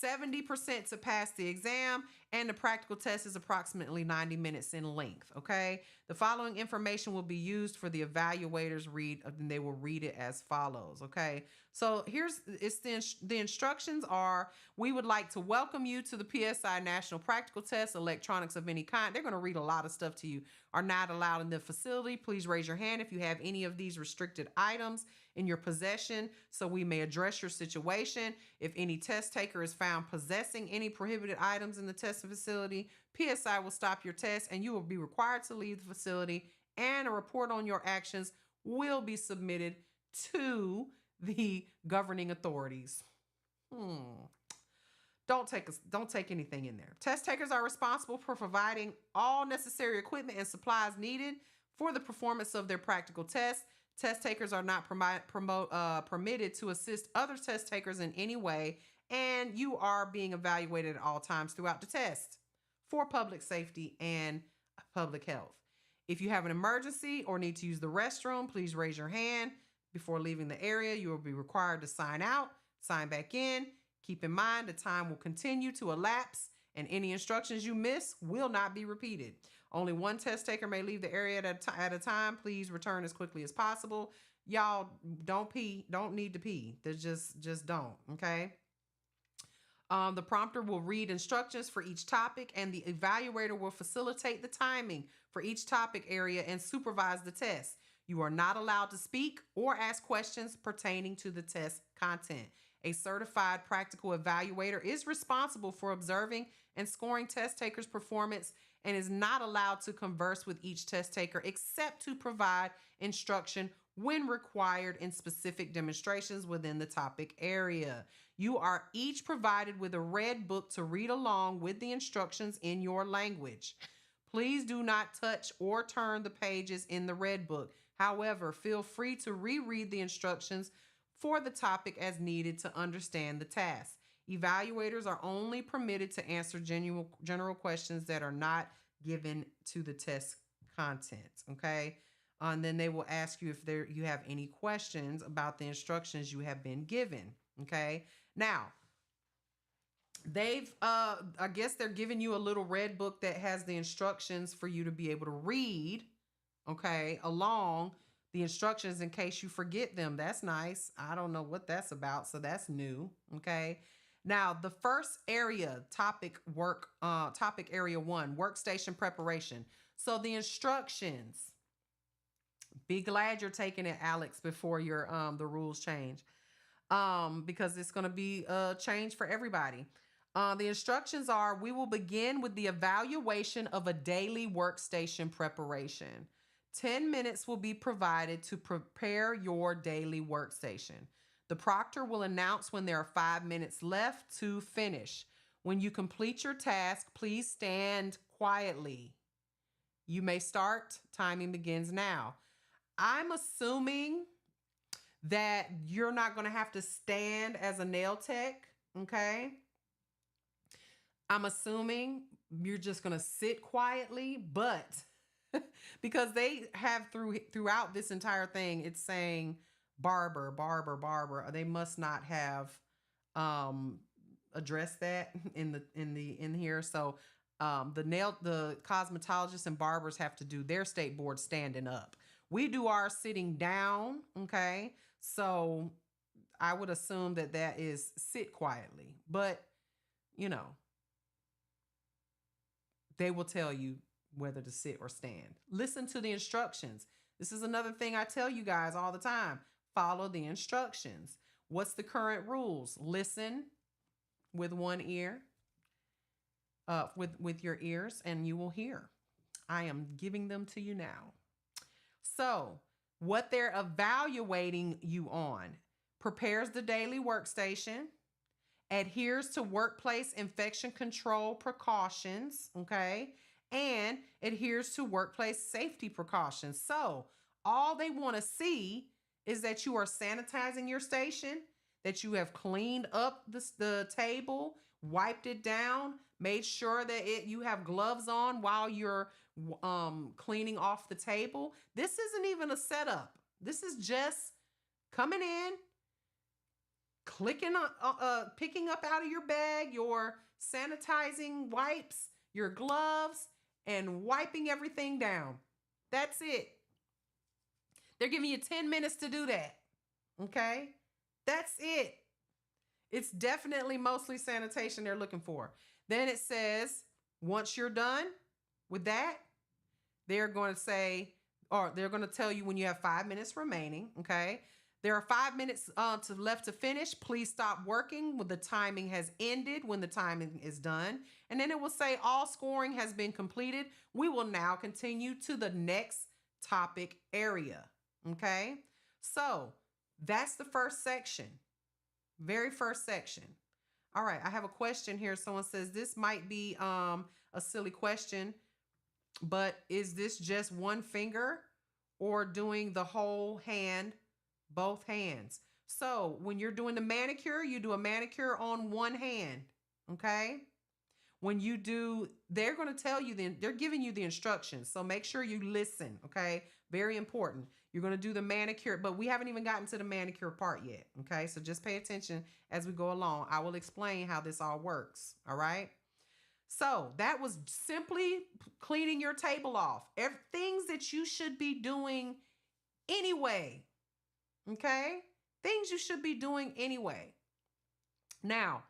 70% to pass the exam, and the practical test is approximately 90 minutes in length, okay? The following information will be used for the evaluators read, and they will read it as follows, okay? So the instructions are, we would like to welcome you to the PSI National Practical Test, electronics of any kind. They're gonna read a lot of stuff to you. Are not allowed in the facility. Please raise your hand if you have any of these restricted items in your possession, so we may address your situation. If any test taker is found possessing any prohibited items in the testing facility, PSI will stop your test and you will be required to leave the facility, and a report on your actions will be submitted to the governing authorities. Don't take anything in there. Test takers are responsible for providing all necessary equipment and supplies needed for the performance of their practical test. Test takers are not permitted to assist other test takers in any way, and you are being evaluated at all times throughout the test for public safety and public health. If you have an emergency or need to use the restroom, please raise your hand. Before leaving the area, you will be required to sign out, sign back in. Keep in mind the time will continue to elapse, and any instructions you miss will not be repeated. Only one test taker may leave the area at a time. Please return as quickly as possible. Y'all don't need to pee. There's just don't, okay? The prompter will read instructions for each topic, and the evaluator will facilitate the timing for each topic area and supervise the test. You are not allowed to speak or ask questions pertaining to the test content. A certified practical evaluator is responsible for observing and scoring test takers' performance and is not allowed to converse with each test taker except to provide instruction when required in specific demonstrations within the topic area. You are each provided with a red book to read along with the instructions in your language. Please do not touch or turn the pages in the red book. However, feel free to reread the instructions for the topic as needed to understand the task. Evaluators are only permitted to answer general questions that are not given to the test content, okay? And then they will ask you if you have any questions about the instructions you have been given, okay? Now, I guess they're giving you a little red book that has the instructions for you to be able to read, okay, along the instructions in case you forget them. That's nice. I don't know what that's about, so that's new, okay? Now, the first area, topic area 1, workstation preparation. So the instructions, be glad you're taking it, Alex, before your the rules change, because it's going to be a change for everybody. The instructions are, we will begin with the evaluation of a daily workstation preparation. 10 minutes will be provided to prepare your daily workstation. The proctor will announce when there are 5 minutes left to finish. When you complete your task, please stand quietly. You may start. Timing begins now. I'm assuming that you're not going to have to stand as a nail tech, okay? I'm assuming you're just going to sit quietly, but because they have throughout this entire thing, it's saying barber. They must not have addressed that in here. So the cosmetologists and barbers have to do their state board standing up. We do our sitting down, okay? So I would assume that that is sit quietly, but you know, they will tell you whether to sit or stand. Listen to the instructions. This is another thing I tell you guys all the time. Follow the instructions. What's the current rules? Listen with one ear, with your ears, and you will hear. I am giving them to you now. So, what they're evaluating you on: prepares the daily workstation, adheres to workplace infection control precautions, okay, and adheres to workplace safety precautions. So, all they want to see is that you are sanitizing your station, that you have cleaned up the table, wiped it down, made sure that you have gloves on while you're cleaning off the table. This isn't even a setup. This is just coming in, clicking on, picking up out of your bag your sanitizing wipes, your gloves, and wiping everything down. That's it. They're giving you 10 minutes to do that. Okay? That's it. It's definitely mostly sanitation they're looking for. Then it says, once you're done with that, they're going to say, or they're going to tell you when you have 5 minutes remaining. Okay? There are 5 minutes left to finish. Please stop working when the timing has ended, when the timing is done. And then it will say all scoring has been completed. We will now continue to the next topic area. Okay? So that's the first section. Very first section. All right, I have a question here. Someone says this might be a silly question, but is this just one finger or doing the whole hand, both hands? So when you're doing the manicure, you do a manicure on one hand, okay? When you do, they're going to tell you, they're giving you the instructions. So make sure you listen, okay? Very important. You're going to do the manicure, but we haven't even gotten to the manicure part yet, okay? So just pay attention as we go along. I will explain how this all works, all right? So that was simply cleaning your table off. Things that you should be doing anyway, okay? Things you should be doing anyway. Now,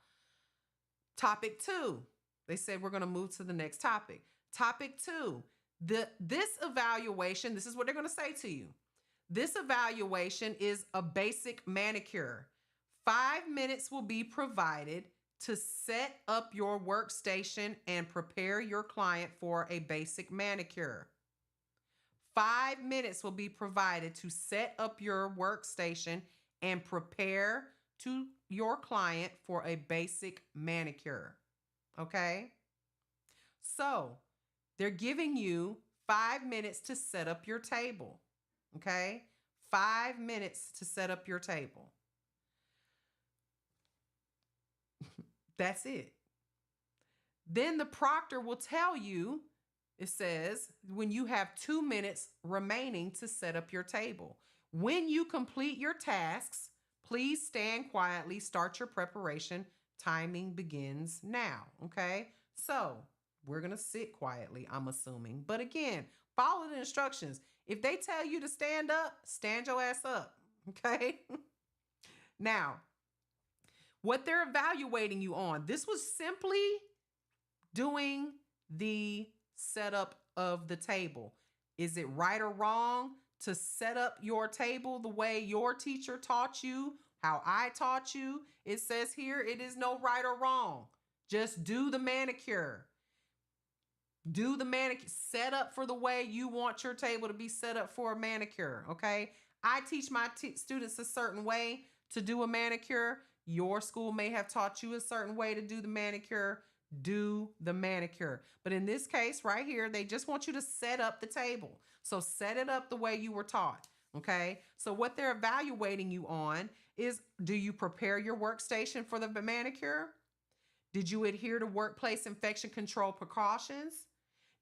topic 2. They said we're going to move to the next topic. Topic 2, this evaluation, this is what they're going to say to you. This evaluation is a basic manicure. 5 minutes will be provided to set up your workstation and prepare your client for a basic manicure. 5 minutes will be provided to set up your workstation and prepare to your client for a basic manicure. Okay? So, they're giving you 5 minutes to set up your table. Okay? 5 minutes to set up your table. That's it. Then the proctor will tell you, it says, when you have 2 minutes remaining to set up your table. When you complete your tasks, please stand quietly, start your preparation. Timing begins now, okay? So we're going to sit quietly, I'm assuming. But again, follow the instructions. If they tell you to stand up, stand your ass up, okay? Now, what they're evaluating you on, this was simply doing the setup of the table. Is it right or wrong to set up your table the way your teacher taught you, how I taught you? It says here, it is no right or wrong. Just do the manicure. Do the manicure. Set up for the way you want your table to be set up for a manicure, okay? I teach my students a certain way to do a manicure. Your school may have taught you a certain way to do the manicure. Do the manicure. But in this case right here, they just want you to set up the table. So set it up the way you were taught, okay? So what they're evaluating you on is, do you prepare your workstation for the manicure? Did you adhere to workplace infection control precautions?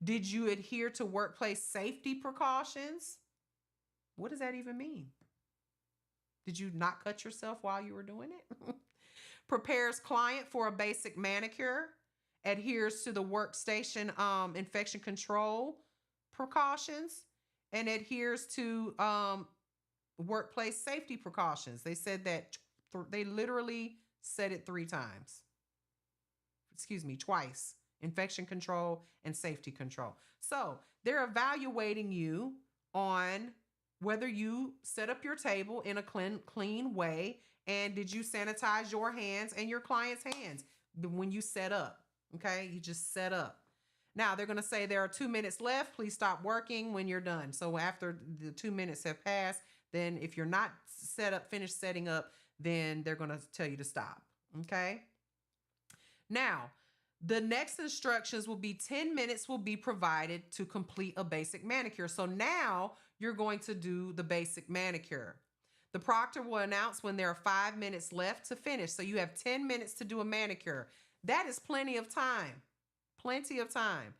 Did you adhere to workplace safety precautions? What does that even mean? Did you not cut yourself while you were doing it? Prepares client for a basic manicure. Adheres to the workstation infection control precautions. And adheres to workplace safety precautions. They said that they literally said it 3 times. Excuse me, twice. Infection control and safety control. So they're evaluating you on whether you set up your table in a clean way, and did you sanitize your hands and your client's hands when you set up. Okay, you just set up. Now they're going to say there are 2 minutes left. Please stop working when you're done. So after the 2 minutes have passed, then if you're not finished setting up, then they're going to tell you to stop. Okay. Now, the next instructions will be 10 minutes will be provided to complete a basic manicure. So now you're going to do the basic manicure. The proctor will announce when there are 5 minutes left to finish. So you have 10 minutes to do a manicure. That is plenty of time. Plenty of time.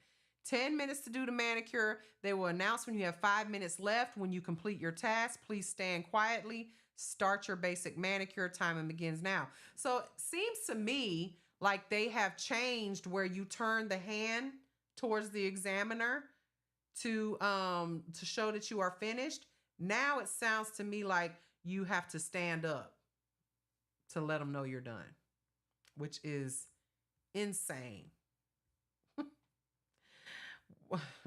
10 minutes to do the manicure. They will announce when you have 5 minutes left. When you complete your task, please stand quietly. Start your basic manicure. Time begins now. So it seems to me like they have changed where you turn the hand towards the examiner to show that you are finished. Now it sounds to me like you have to stand up to let them know you're done, which is insane.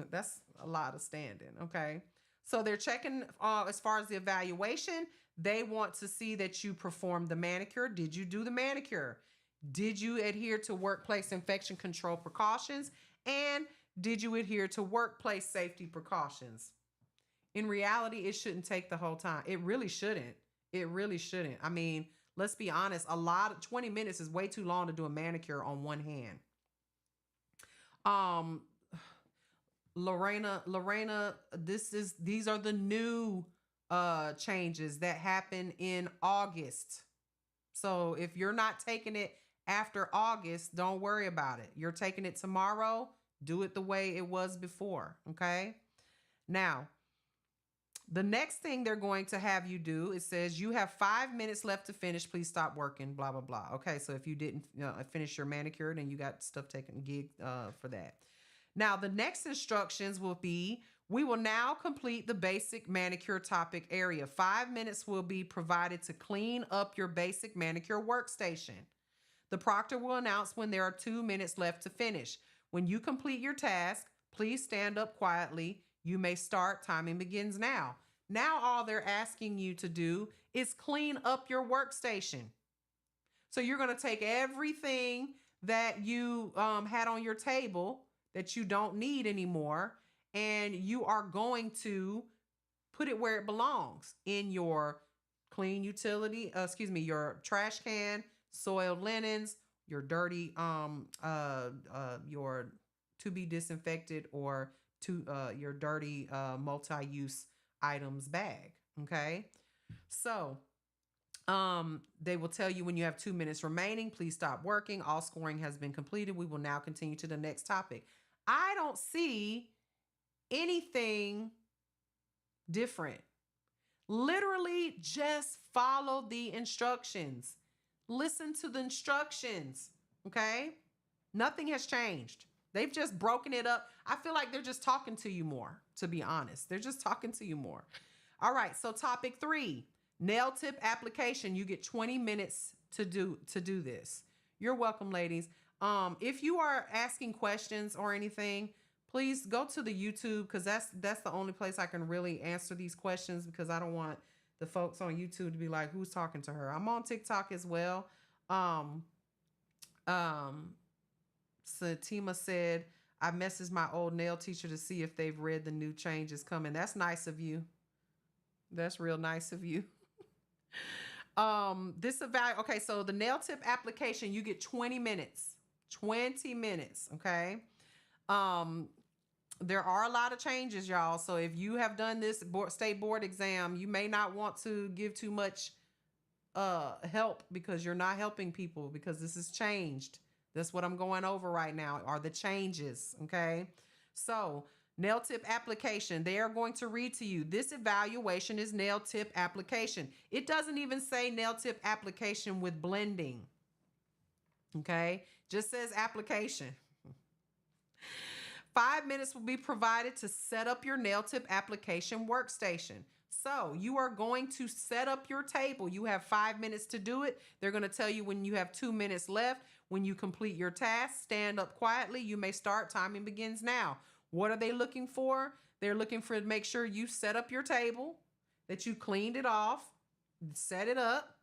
That's a lot of standing. Okay. So they're checking as far as the evaluation. They want to see that you perform the manicure. Did you do the manicure? Did you adhere to workplace infection control precautions? And did you adhere to workplace safety precautions? In reality, it shouldn't take the whole time. It really shouldn't. It really shouldn't. I mean, let's be honest. 20 minutes is way too long to do a manicure on one hand. Lorena, these are the new changes that happen in August. So if you're not taking it after August, don't worry about it. You're taking it tomorrow, do it the way it was before, okay? Now, the next thing they're going to have you do, it says you have 5 minutes left to finish. Please stop working, blah, blah, blah. Okay, so if you didn't finish your manicure, then you got stuff taken gig for that. Now, the next instructions will be, we will now complete the basic manicure topic area. 5 minutes will be provided to clean up your basic manicure workstation. The proctor will announce when there are 2 minutes left to finish. When you complete your task, please stand up quietly. You may start. Timing begins now. Now all they're asking you to do is clean up your workstation. So you're going to take everything that you had on your table that you don't need anymore, and you are going to put it where it belongs, in your clean utility, your trash can, soiled linens, your dirty, your to be disinfected or your dirty multi-use items bag. Okay. So they will tell you when you have 2 minutes remaining, please stop working. All scoring has been completed. We will now continue to the next topic. I don't see anything different. Literally just follow the instructions. Listen to the instructions, okay? Nothing has changed. They've just broken it up. I feel like they're just talking to you more, to be honest. They're just talking to you more. All right, so topic 3, nail tip application. You get 20 minutes to do this. You're welcome, ladies. If you are asking questions or anything, please go to the YouTube, because that's the only place I can really answer these questions, because I don't want the folks on YouTube to be like, who's talking to her? I'm on TikTok as well. Satima said, I messaged my old nail teacher to see if they've read the new changes coming. That's nice of you. That's real nice of you. Okay, so the nail tip application, you get 20 minutes. 20 minutes, okay? There are a lot of changes, y'all. So if you have done this state board exam, you may not want to give too much help, because you're not helping people, because this has changed. That's what I'm going over right now, are the changes, okay? So nail tip application, they are going to read to you, this evaluation is nail tip application. It doesn't even say nail tip application with blending, okay? Just says application. 5 minutes will be provided to set up your nail tip application workstation. So you are going to set up your table. You have 5 minutes to do it. They're going to tell you when you have 2 minutes left. When you complete your task, stand up quietly. You may start. Timing begins now. What are they looking for? They're looking for to make sure you set up your table, that you cleaned it off, set it up,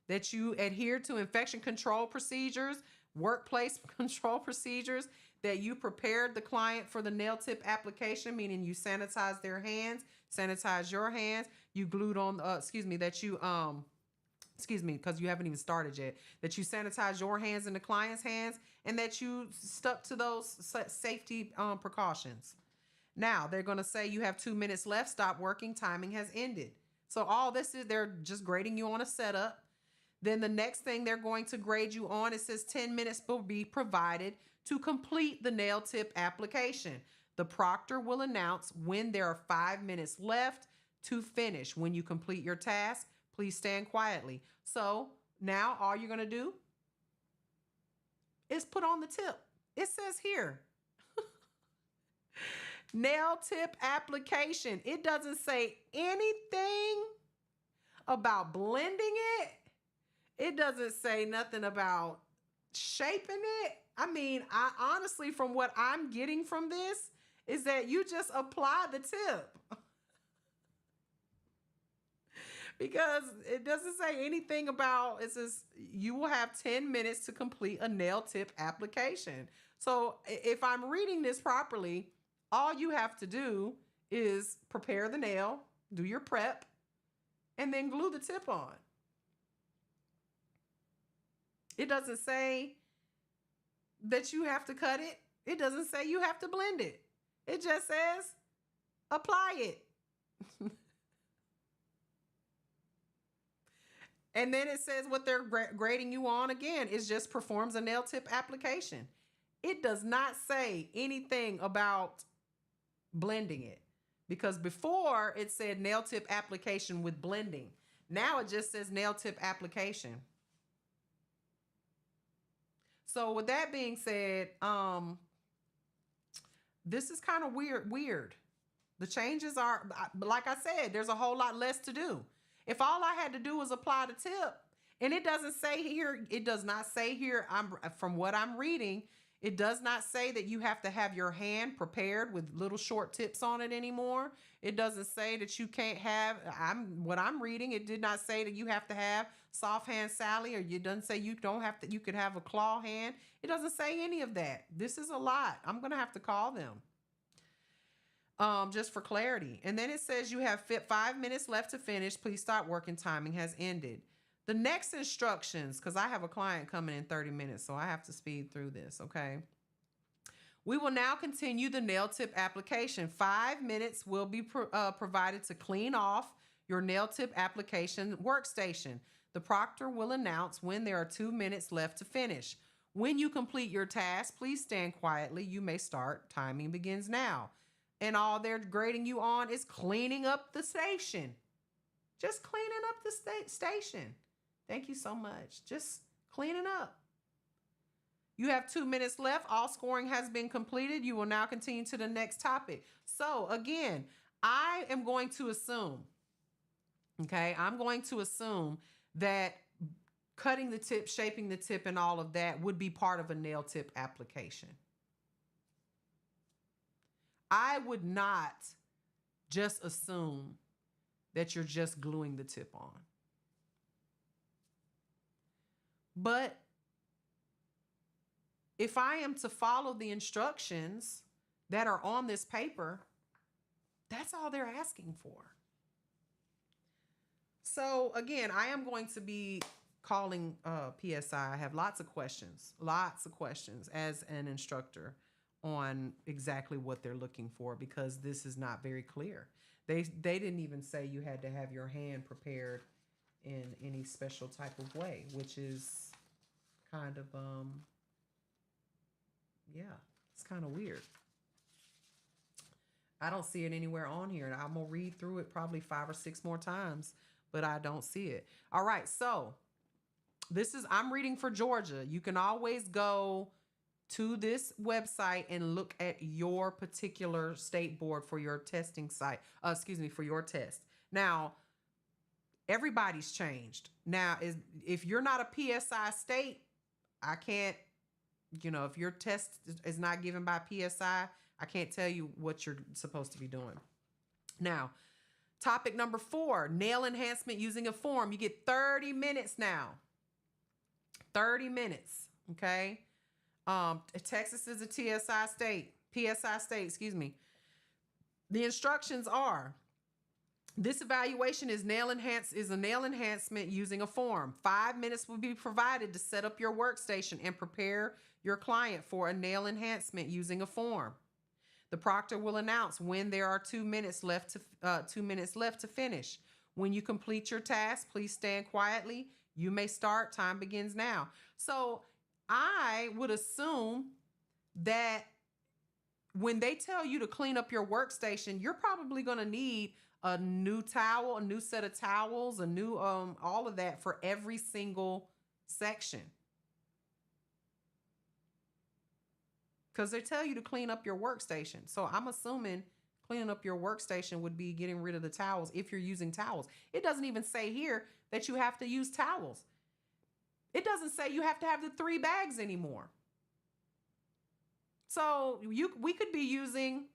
that you adhere to infection control procedures, workplace control procedures, that you prepared the client for the nail tip application, meaning you sanitize their hands, sanitize your hands, you glued on, that you, because you haven't even started yet, that you sanitize your hands and the client's hands, and that you stuck to those safety precautions. Now, they're going to say you have 2 minutes left, stop working, timing has ended. So all this is, they're just grading you on a setup. Then the next thing they're going to grade you on, it says 10 minutes will be provided to complete the nail tip application. The proctor will announce when there are 5 minutes left to finish. When you complete your task, please stand quietly. So now all you're going to do is put on the tip. It says here, nail tip application. It doesn't say anything about blending it. It doesn't say nothing about shaping it. I mean, I honestly, from what I'm getting from this, is that you just apply the tip. Because it doesn't say anything about, it says you will have 10 minutes to complete a nail tip application. So if I'm reading this properly, all you have to do is prepare the nail, do your prep, and then glue the tip on. It doesn't say that you have to cut it. It doesn't say you have to blend it. It just says apply it. And then it says what they're grading you on again is just performs a nail tip application. It does not say anything about blending it, because before it said nail tip application with blending. Now it just says nail tip application. So with that being said, this is kind of weird. The changes are, like I said, there's a whole lot less to do. If all I had to do was apply the tip, and it doesn't say here, it does not say here, from what I'm reading, it does not say that you have to have your hand prepared with little short tips on it anymore. It doesn't say that you can't have, what I'm reading, it did not say that you have to have soft hand Sally, or it doesn't say you don't have to, you could have a claw hand. It doesn't say any of that. This is a lot. I'm going to have to call them. Just for clarity. And then it says you have 5 minutes left to finish. Please stop working. Timing has ended. The next instructions, because I have a client coming in 30 minutes, so I have to speed through this, okay? We will now continue the nail tip application. 5 minutes will be provided to clean off your nail tip application workstation. The proctor will announce when there are 2 minutes left to finish. When you complete your task, please stand quietly. You may start. Timing begins now. And all they're grading you on is cleaning up the station. Just cleaning up the station. Thank you so much. Just cleaning up. You have 2 minutes left. All scoring has been completed. You will now continue to the next topic. So again, I am going to assume, okay, I'm going to assume that cutting the tip, shaping the tip, and all of that would be part of a nail tip application. I would not just assume that you're just gluing the tip on. But if I am to follow the instructions that are on this paper, that's all they're asking for. So again, I am going to be calling PSI. I have lots of questions as an instructor on exactly what they're looking for, because this is not very clear. They didn't even say you had to have your hand prepared in any special type of way, which is kind of, yeah, it's kind of weird. I don't see it anywhere on here, and I'm going to read through it probably 5 or 6 more times, but I don't see it. All right, so I'm reading for Georgia. You can always go to this website and look at your particular state board for your testing site, for your test. Now, everybody's changed. Now, if you're not a PSI state, I can't, if your test is not given by PSI, I can't tell you what you're supposed to be doing. Now, topic number 4, nail enhancement using a form. You get 30 minutes now. 30 minutes, okay? Texas is a PSI state, excuse me. The instructions are, this evaluation is a nail enhancement using a form. 5 minutes will be provided to set up your workstation and prepare your client for a nail enhancement using a form. The proctor will announce when there are 2 minutes left to finish. When you complete your task, please stand quietly. You may start. Time begins now. So I would assume that when they tell you to clean up your workstation, you're probably going to need a new towel, a new set of towels, a new all of that for every single section. Because they tell you to clean up your workstation. So I'm assuming cleaning up your workstation would be getting rid of the towels if you're using towels. It doesn't even say here that you have to use towels. It doesn't say you have to have the 3 bags anymore. So we could be using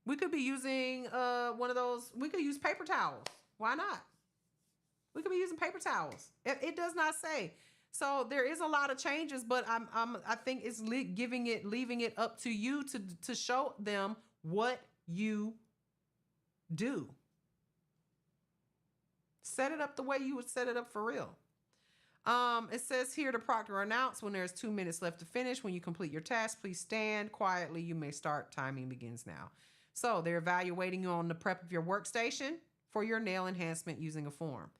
one of those. We could use paper towels. Why not? We could be using paper towels. It does not say. So there is a lot of changes, but I think it's leaving it up to you to show them what you do. Set it up the way you would set it up for real. It says here, the proctor announce when there's 2 minutes left to finish. When you complete your task, please stand quietly. You may start. Timing begins now. So they're evaluating you on the prep of your workstation for your nail enhancement using a form.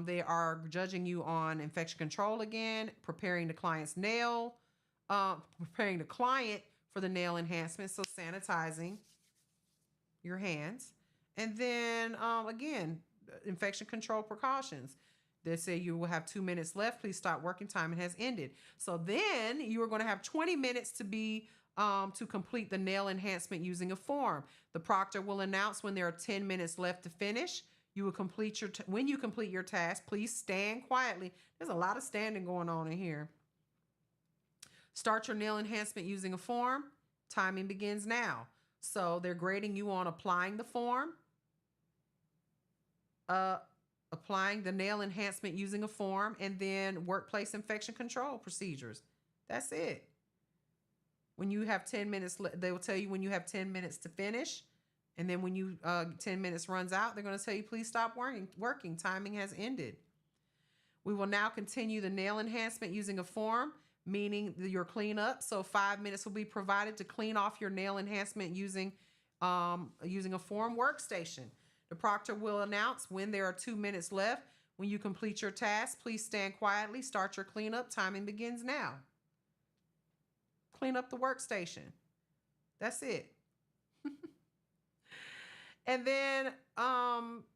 They are judging you on infection control again, preparing the client for the nail enhancement. So sanitizing your hands. And then again, infection control precautions. They say you will have 2 minutes left. Please stop working. Time has ended. So then you are going to have 20 minutes to complete the nail enhancement using a form. The proctor will announce when there are 10 minutes left to finish. You will when you complete your task, please stand quietly. There's a lot of standing going on in here. Start your nail enhancement using a form. Timing begins now. So they're grading you on applying the form, applying the nail enhancement using a form, and then workplace infection control procedures. That's it. When you have 10 minutes, they will tell you when you have 10 minutes to finish. And then when 10 minutes runs out, they're going to tell you, please stop working. Timing has ended. We will now continue the nail enhancement using a form, meaning your cleanup. So 5 minutes will be provided to clean off your nail enhancement using a form workstation. The proctor will announce when there are 2 minutes left. When you complete your task, please stand quietly. Start your cleanup. Timing begins now. Clean up the workstation. That's it. And then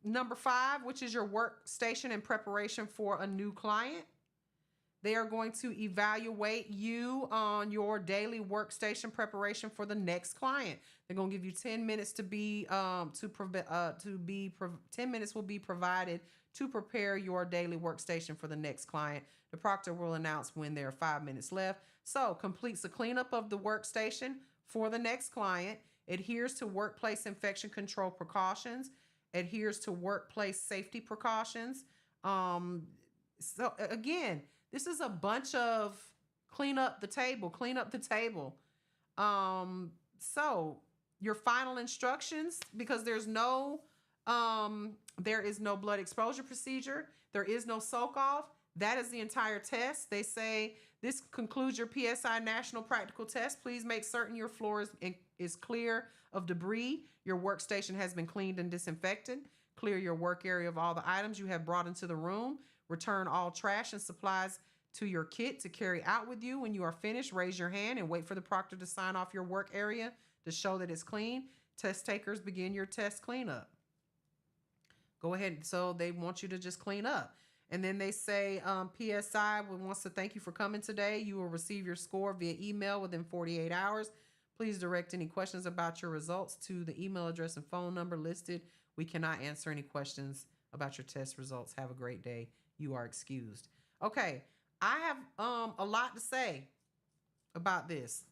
number 5, which is your workstation in preparation for a new client. They are going to evaluate you on your daily workstation preparation for the next client. They're going to give you 10 minutes 10 minutes will be provided to prepare your daily workstation for the next client. The proctor will announce when there are 5 minutes left. So completes the cleanup of the workstation for the next client, adheres to workplace infection control precautions, adheres to workplace safety precautions. So again, this is a bunch of clean up the table. So your final instructions, because there is no blood exposure procedure. There is no soak off. That is the entire test. They say this concludes your PSI National Practical Test. Please make certain your floor is clear of debris. Your workstation has been cleaned and disinfected. Clear your work area of all the items you have brought into the room. Return all trash and supplies to your kit to carry out with you. When you are finished, raise your hand and wait for the proctor to sign off your work area to show that it's clean. Test takers, begin your test cleanup. Go ahead. So they want you to just clean up. And then they say, PSI wants to thank you for coming today. You will receive your score via email within 48 hours. Please direct any questions about your results to the email address and phone number listed We cannot answer any questions about your test results. Have a great day. You are excused. Okay, I have a lot to say about this.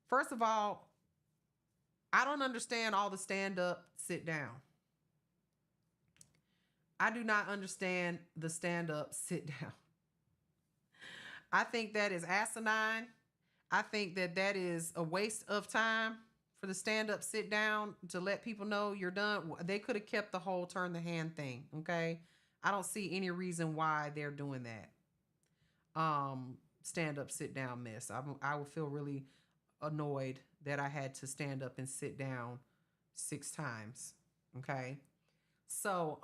First of all, I don't understand all the stand up, sit down. I do not understand the stand up, sit down. I think that is asinine. I think that that is a waste of time for the stand up, sit down to let people know you're done. They could have kept the whole turn the hand thing. Okay. I don't see any reason why they're doing that. Stand up, sit down mess. I would feel really annoyed that I had to stand up and sit down 6 times. Okay. So,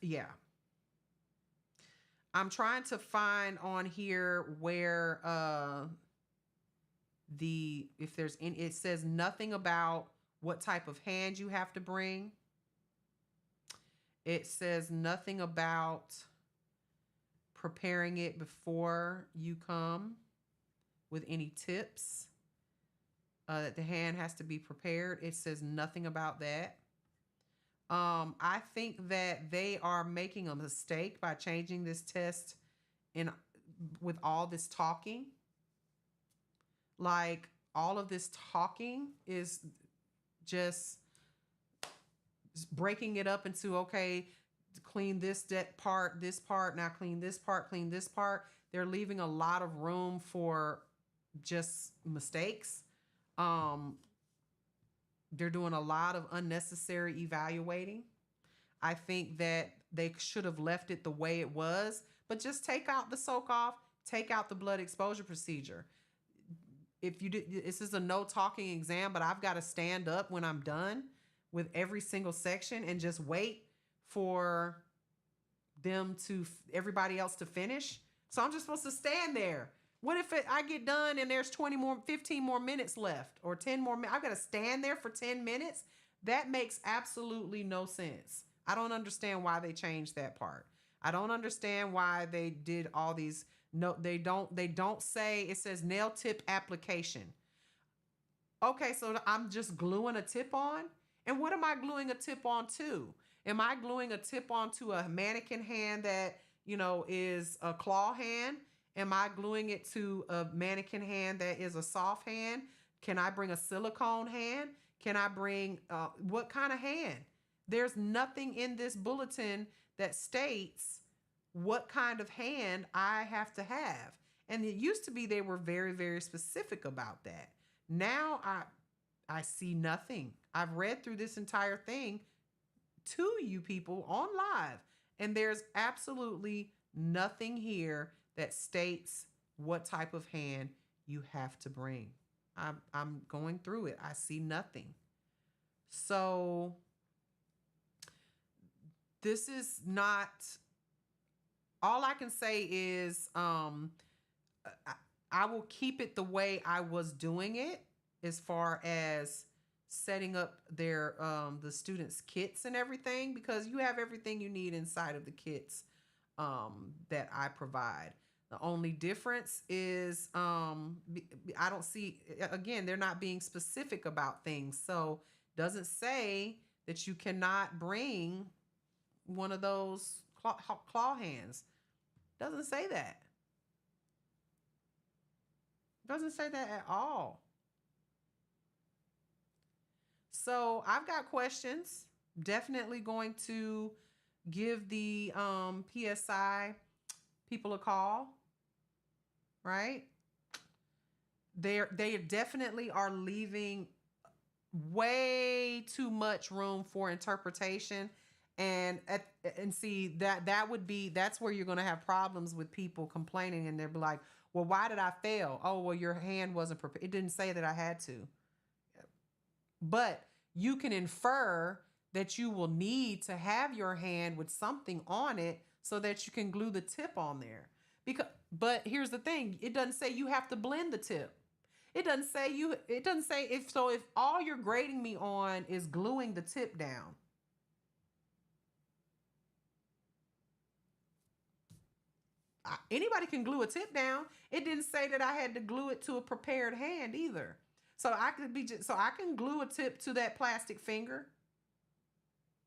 yeah. I'm trying to find on here where if there's any, it says nothing about what type of hand you have to bring. It says nothing about preparing it before you come with any tips. That the hand has to be prepared. It says nothing about that. I think that they are making a mistake by changing this test in with all this talking. Like all of this talking is just breaking it up into, okay, clean this part, now clean this part, clean this part. They're leaving a lot of room for just mistakes. They're doing a lot of unnecessary evaluating. I think that they should have left it the way it was, but just take out the soak off, take out the blood exposure procedure. If you do, this is a no talking exam, but I've got to stand up when I'm done with every single section and just wait for everybody else to finish. So I'm just supposed to stand there. What if I get done and there's 15 more minutes left or 10 more minutes? I've got to stand there for 10 minutes. That makes absolutely no sense. I don't understand why they changed that part. I don't understand why they did all these. No, they don't say, it says nail tip application. Okay, so I'm just gluing a tip on. And what am I gluing a tip on to? Am I gluing a tip onto a mannequin hand that, is a claw hand? Am I gluing it to a mannequin hand that is a soft hand? Can I bring a silicone hand? Can I bring, what kind of hand? There's nothing in this bulletin that states what kind of hand I have to have. And it used to be they were very, very specific about that. Now I see nothing. I've read through this entire thing to you people on live, and there's absolutely nothing here that states what type of hand you have to bring. I'm going through it. I see nothing. So this is not, all I can say is I will keep it the way I was doing it as far as setting up their the students' kits and everything, because you have everything you need inside of the kits that I provide. The only difference is I don't see, again, they're not being specific about things. So doesn't say that you cannot bring one of those claw hands. Doesn't say that. Doesn't say that at all. So I've got questions. Definitely going to give the PSI people a call, right? They definitely are leaving way too much room for interpretation, and see that's where you're going to have problems with people complaining, and they'll be like, well, why did I fail? Oh, well, your hand wasn't prepared. It didn't say that I had to. But you can infer that you will need to have your hand with something on it so that you can glue the tip on there. But here's the thing. It doesn't say you have to blend the tip. It doesn't say if all you're grading me on is gluing the tip down. Anybody can glue a tip down. It didn't say that I had to glue it to a prepared hand either. So I can glue a tip to that plastic finger.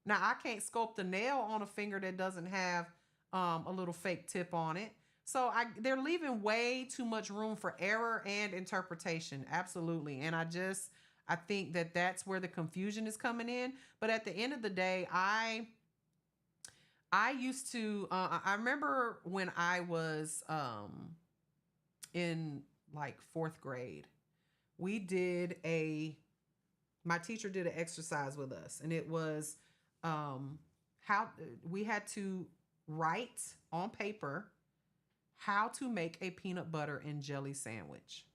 Now, I can't sculpt a nail on a finger that doesn't have a little fake tip on it. So they're leaving way too much room for error and interpretation. Absolutely. And I think that that's where the confusion is coming in. But at the end of the day, I used to, I remember when I was in like fourth grade, my teacher did an exercise with us, and it was how we had to write on paper how to make a peanut butter and jelly sandwich.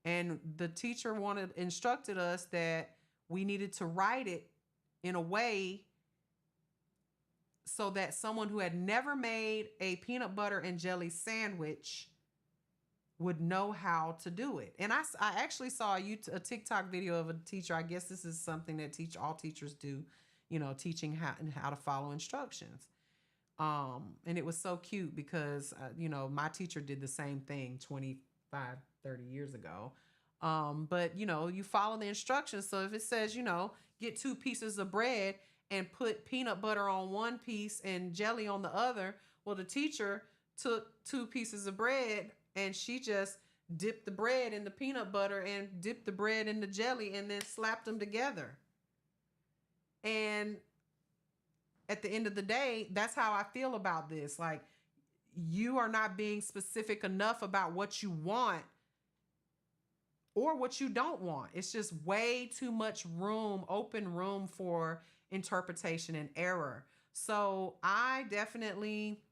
And the teacher instructed us that we needed to write it in a way so that someone who had never made a peanut butter and jelly sandwich would know how to do it. And I actually saw a TikTok video of a teacher. I guess this is something that all teachers do, teaching how to follow instructions. And it was so cute because, my teacher did the same thing 25, 30 years ago. But, you follow the instructions. So if it says, get 2 pieces of bread and put peanut butter on one piece and jelly on the other, well, the teacher took 2 pieces of bread and she just dipped the bread in the peanut butter and dipped the bread in the jelly and then slapped them together. And at the end of the day, that's how I feel about this. Like, you are not being specific enough about what you want or what you don't want. It's just way too much open room for interpretation and error. So I definitely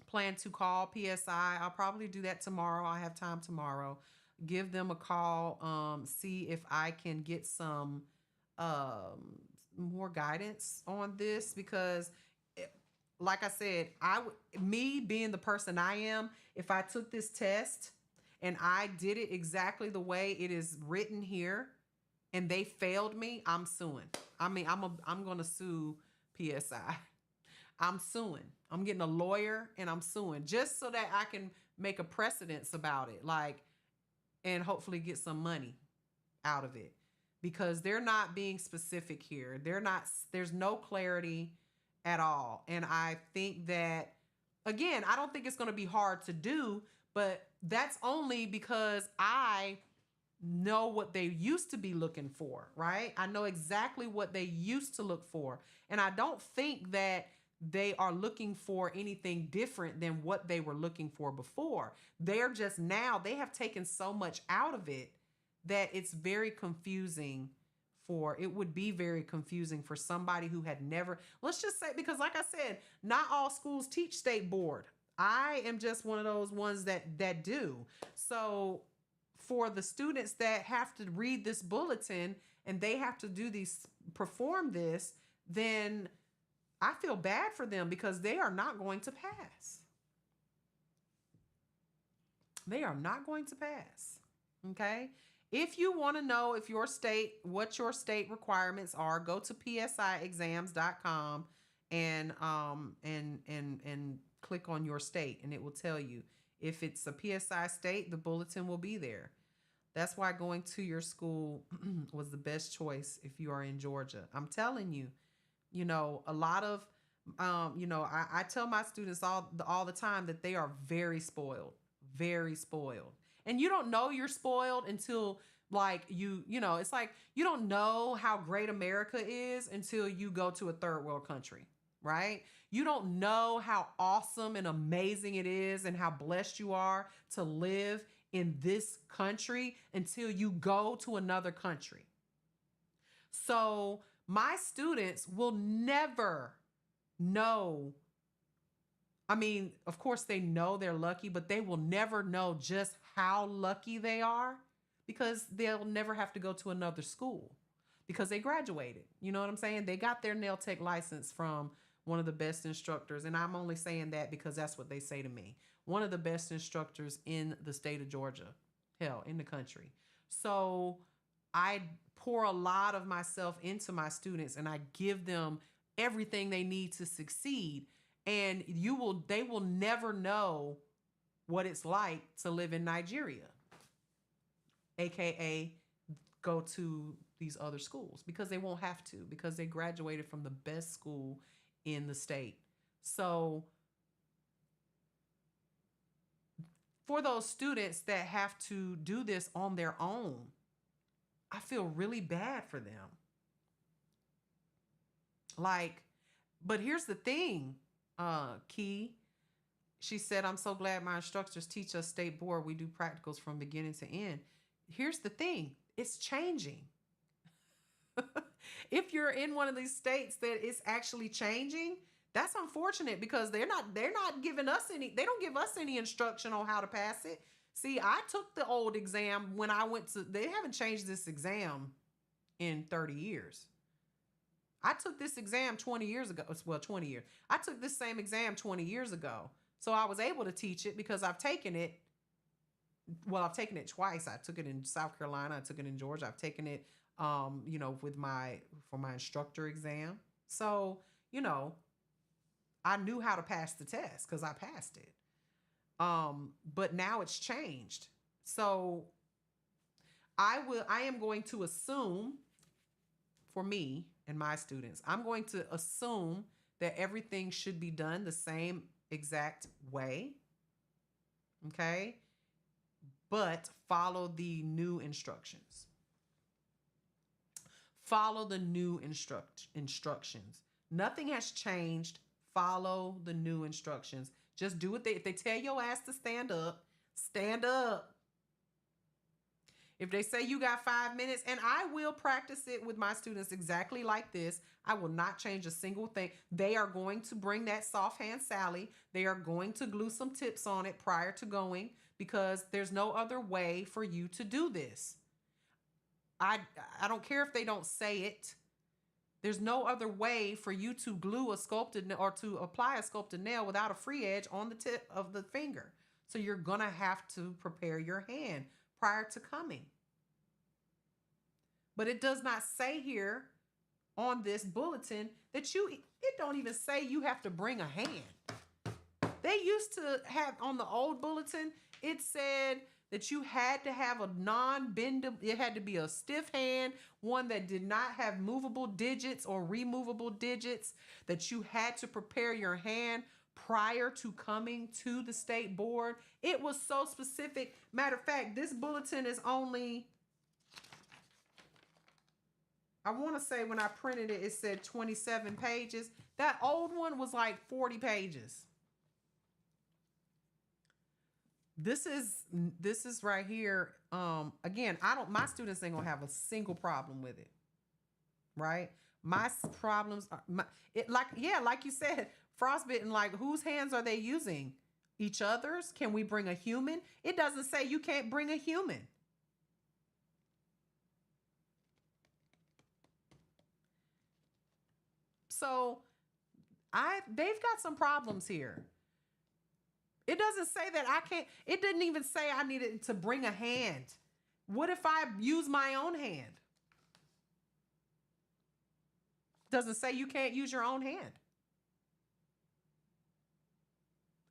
plan to call PSI. I'll probably do that tomorrow. I have time tomorrow. Give them a call, see if I can get some more guidance on this, because like I said, me being the person I am, if I took this test and I did it exactly the way it is written here and they failed me, I'm suing. I mean, I'm going to sue PSI. I'm suing. I'm getting a lawyer and I'm suing just so that I can make a precedence about it, and hopefully get some money out of it, because they're not being specific here. There's no clarity at all. And I think that, again, I don't think it's going to be hard to do, but that's only because I know what they used to be looking for, right? I know exactly what they used to look for. And I don't think that they are looking for anything different than what they were looking for before. They're just now, they have taken so much out of it that it's very confusing it would be very confusing for somebody who had never, let's just say, because like I said, not all schools teach state board. I am just one of those ones that do. So for the students that have to read this bulletin and they have to perform this, then I feel bad for them because they are not going to pass. They are not going to pass. Okay? If you want to know what your state requirements are, go to psiexams.com and click on your state, and it will tell you. If it's a PSI state, the bulletin will be there. That's why going to your school was the best choice if you are in Georgia. I'm telling you, a lot of, I tell my students all the time that they are very spoiled, very spoiled. And you don't know you're spoiled until it's like you don't know how great America is until you go to a third world country, right? You don't know how awesome and amazing it is and how blessed you are to live in this country until you go to another country. So my students will never know. I mean, of course they know they're lucky, but they will never know just how lucky they are because they'll never have to go to another school because they graduated. You know what I'm saying? They got their nail tech license from one of the best instructors. And I'm only saying that because that's what they say to me. One of the best instructors in the state of Georgia, hell, in the country. So I pour a lot of myself into my students and I give them everything they need to succeed. And they will never know what it's like to live in Nigeria, AKA go to these other schools because they won't have to, because they graduated from the best school in the state. So for those students that have to do this on their own, I feel really bad for them. Like, but here's the thing, Key. She said, I'm so glad my instructors teach us state board. We do practicals from beginning to end. Here's the thing, it's changing. If you're in one of these states that it's actually changing, that's unfortunate because they're not giving us any, they don't give us any instruction on how to pass it. See, I took the old exam when I went to, they haven't changed this exam in 30 years. I took this exam 20 years ago. Well, 20 years. I took this same exam 20 years ago. So I was able to teach it because I've taken it. Well, I've taken it twice. I took it in South Carolina. I took it in Georgia. I've taken it, with for my instructor exam. So, I knew how to pass the test because I passed it. But now it's changed. So I am going to assume, for me and my students, I'm going to assume that everything should be done the same exact way. Okay. But follow the new instructions. Follow the new instructions. Nothing has changed. Follow the new instructions. Just do what if they tell your ass to stand up, stand up. If they say you got 5 minutes, and I will practice it with my students exactly like this, I will not change a single thing. They are going to bring that soft hand Sally. They are going to glue some tips on it prior to going because there's no other way for you to do this. I don't care if they don't say it. There's no other way for you to glue a sculpted or to apply a sculpted nail without a free edge on the tip of the finger. So you're going to have to prepare your hand prior to coming. But it does not say here on this bulletin that it don't even say you have to bring a hand. They used to have on the old bulletin, it said that you had to have a non-bendable, it had to be a stiff hand, one that did not have movable digits or removable digits, that you had to prepare your hand prior to coming to the state board. It was so specific. Matter of fact, this bulletin is only, I want to say when I printed it, it said 27 pages. That old one was like 40 pages. This is right here. Again, my students ain't gonna have a single problem with it. Right? My problems are like you said, frostbitten, like whose hands are they using? Each other's? Can we bring a human? It doesn't say you can't bring a human. So they've got some problems here. It doesn't say that I can't, it didn't even say I needed to bring a hand. What if I use my own hand? Doesn't say you can't use your own hand.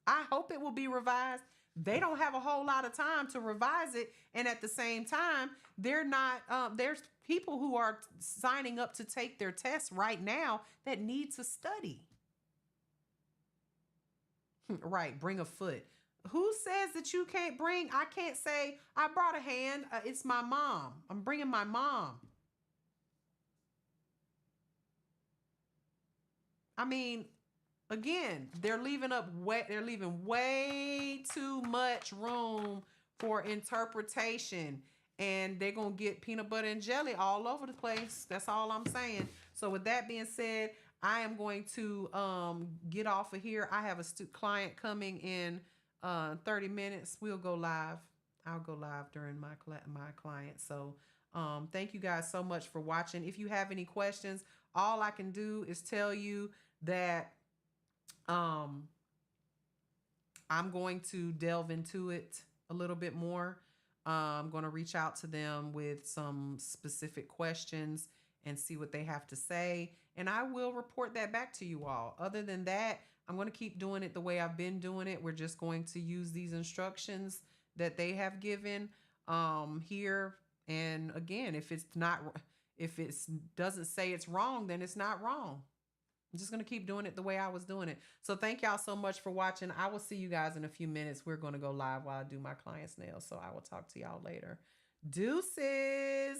I hope it will be revised. They don't have a whole lot of time to revise it. And at the same time, they're not, there's people who are signing up to take their tests right now that need to study. Right, bring a foot. Who says that you can't bring? I can't say, I brought a hand. It's my mom. I'm bringing my mom. I mean, again, they're leaving way too much room for interpretation. And they're going to get peanut butter and jelly all over the place. That's all I'm saying. So with that being said, I am going to get off of here. I have a client coming in 30 minutes. We'll go live. I'll go live during my client. So thank you guys so much for watching. If you have any questions, all I can do is tell you that I'm going to delve into it a little bit more. I'm going to reach out to them with some specific questions and see what they have to say. And I will report that back to you all. Other than that, I'm going to keep doing it the way I've been doing it. We're just going to use these instructions that they have given here. And again, if it's not, If it doesn't say it's wrong, then it's not wrong. I'm just going to keep doing it the way I was doing it. So thank y'all so much for watching. I will see you guys in a few minutes. We're going to go live while I do my client's nails. So I will talk to y'all later. Deuces.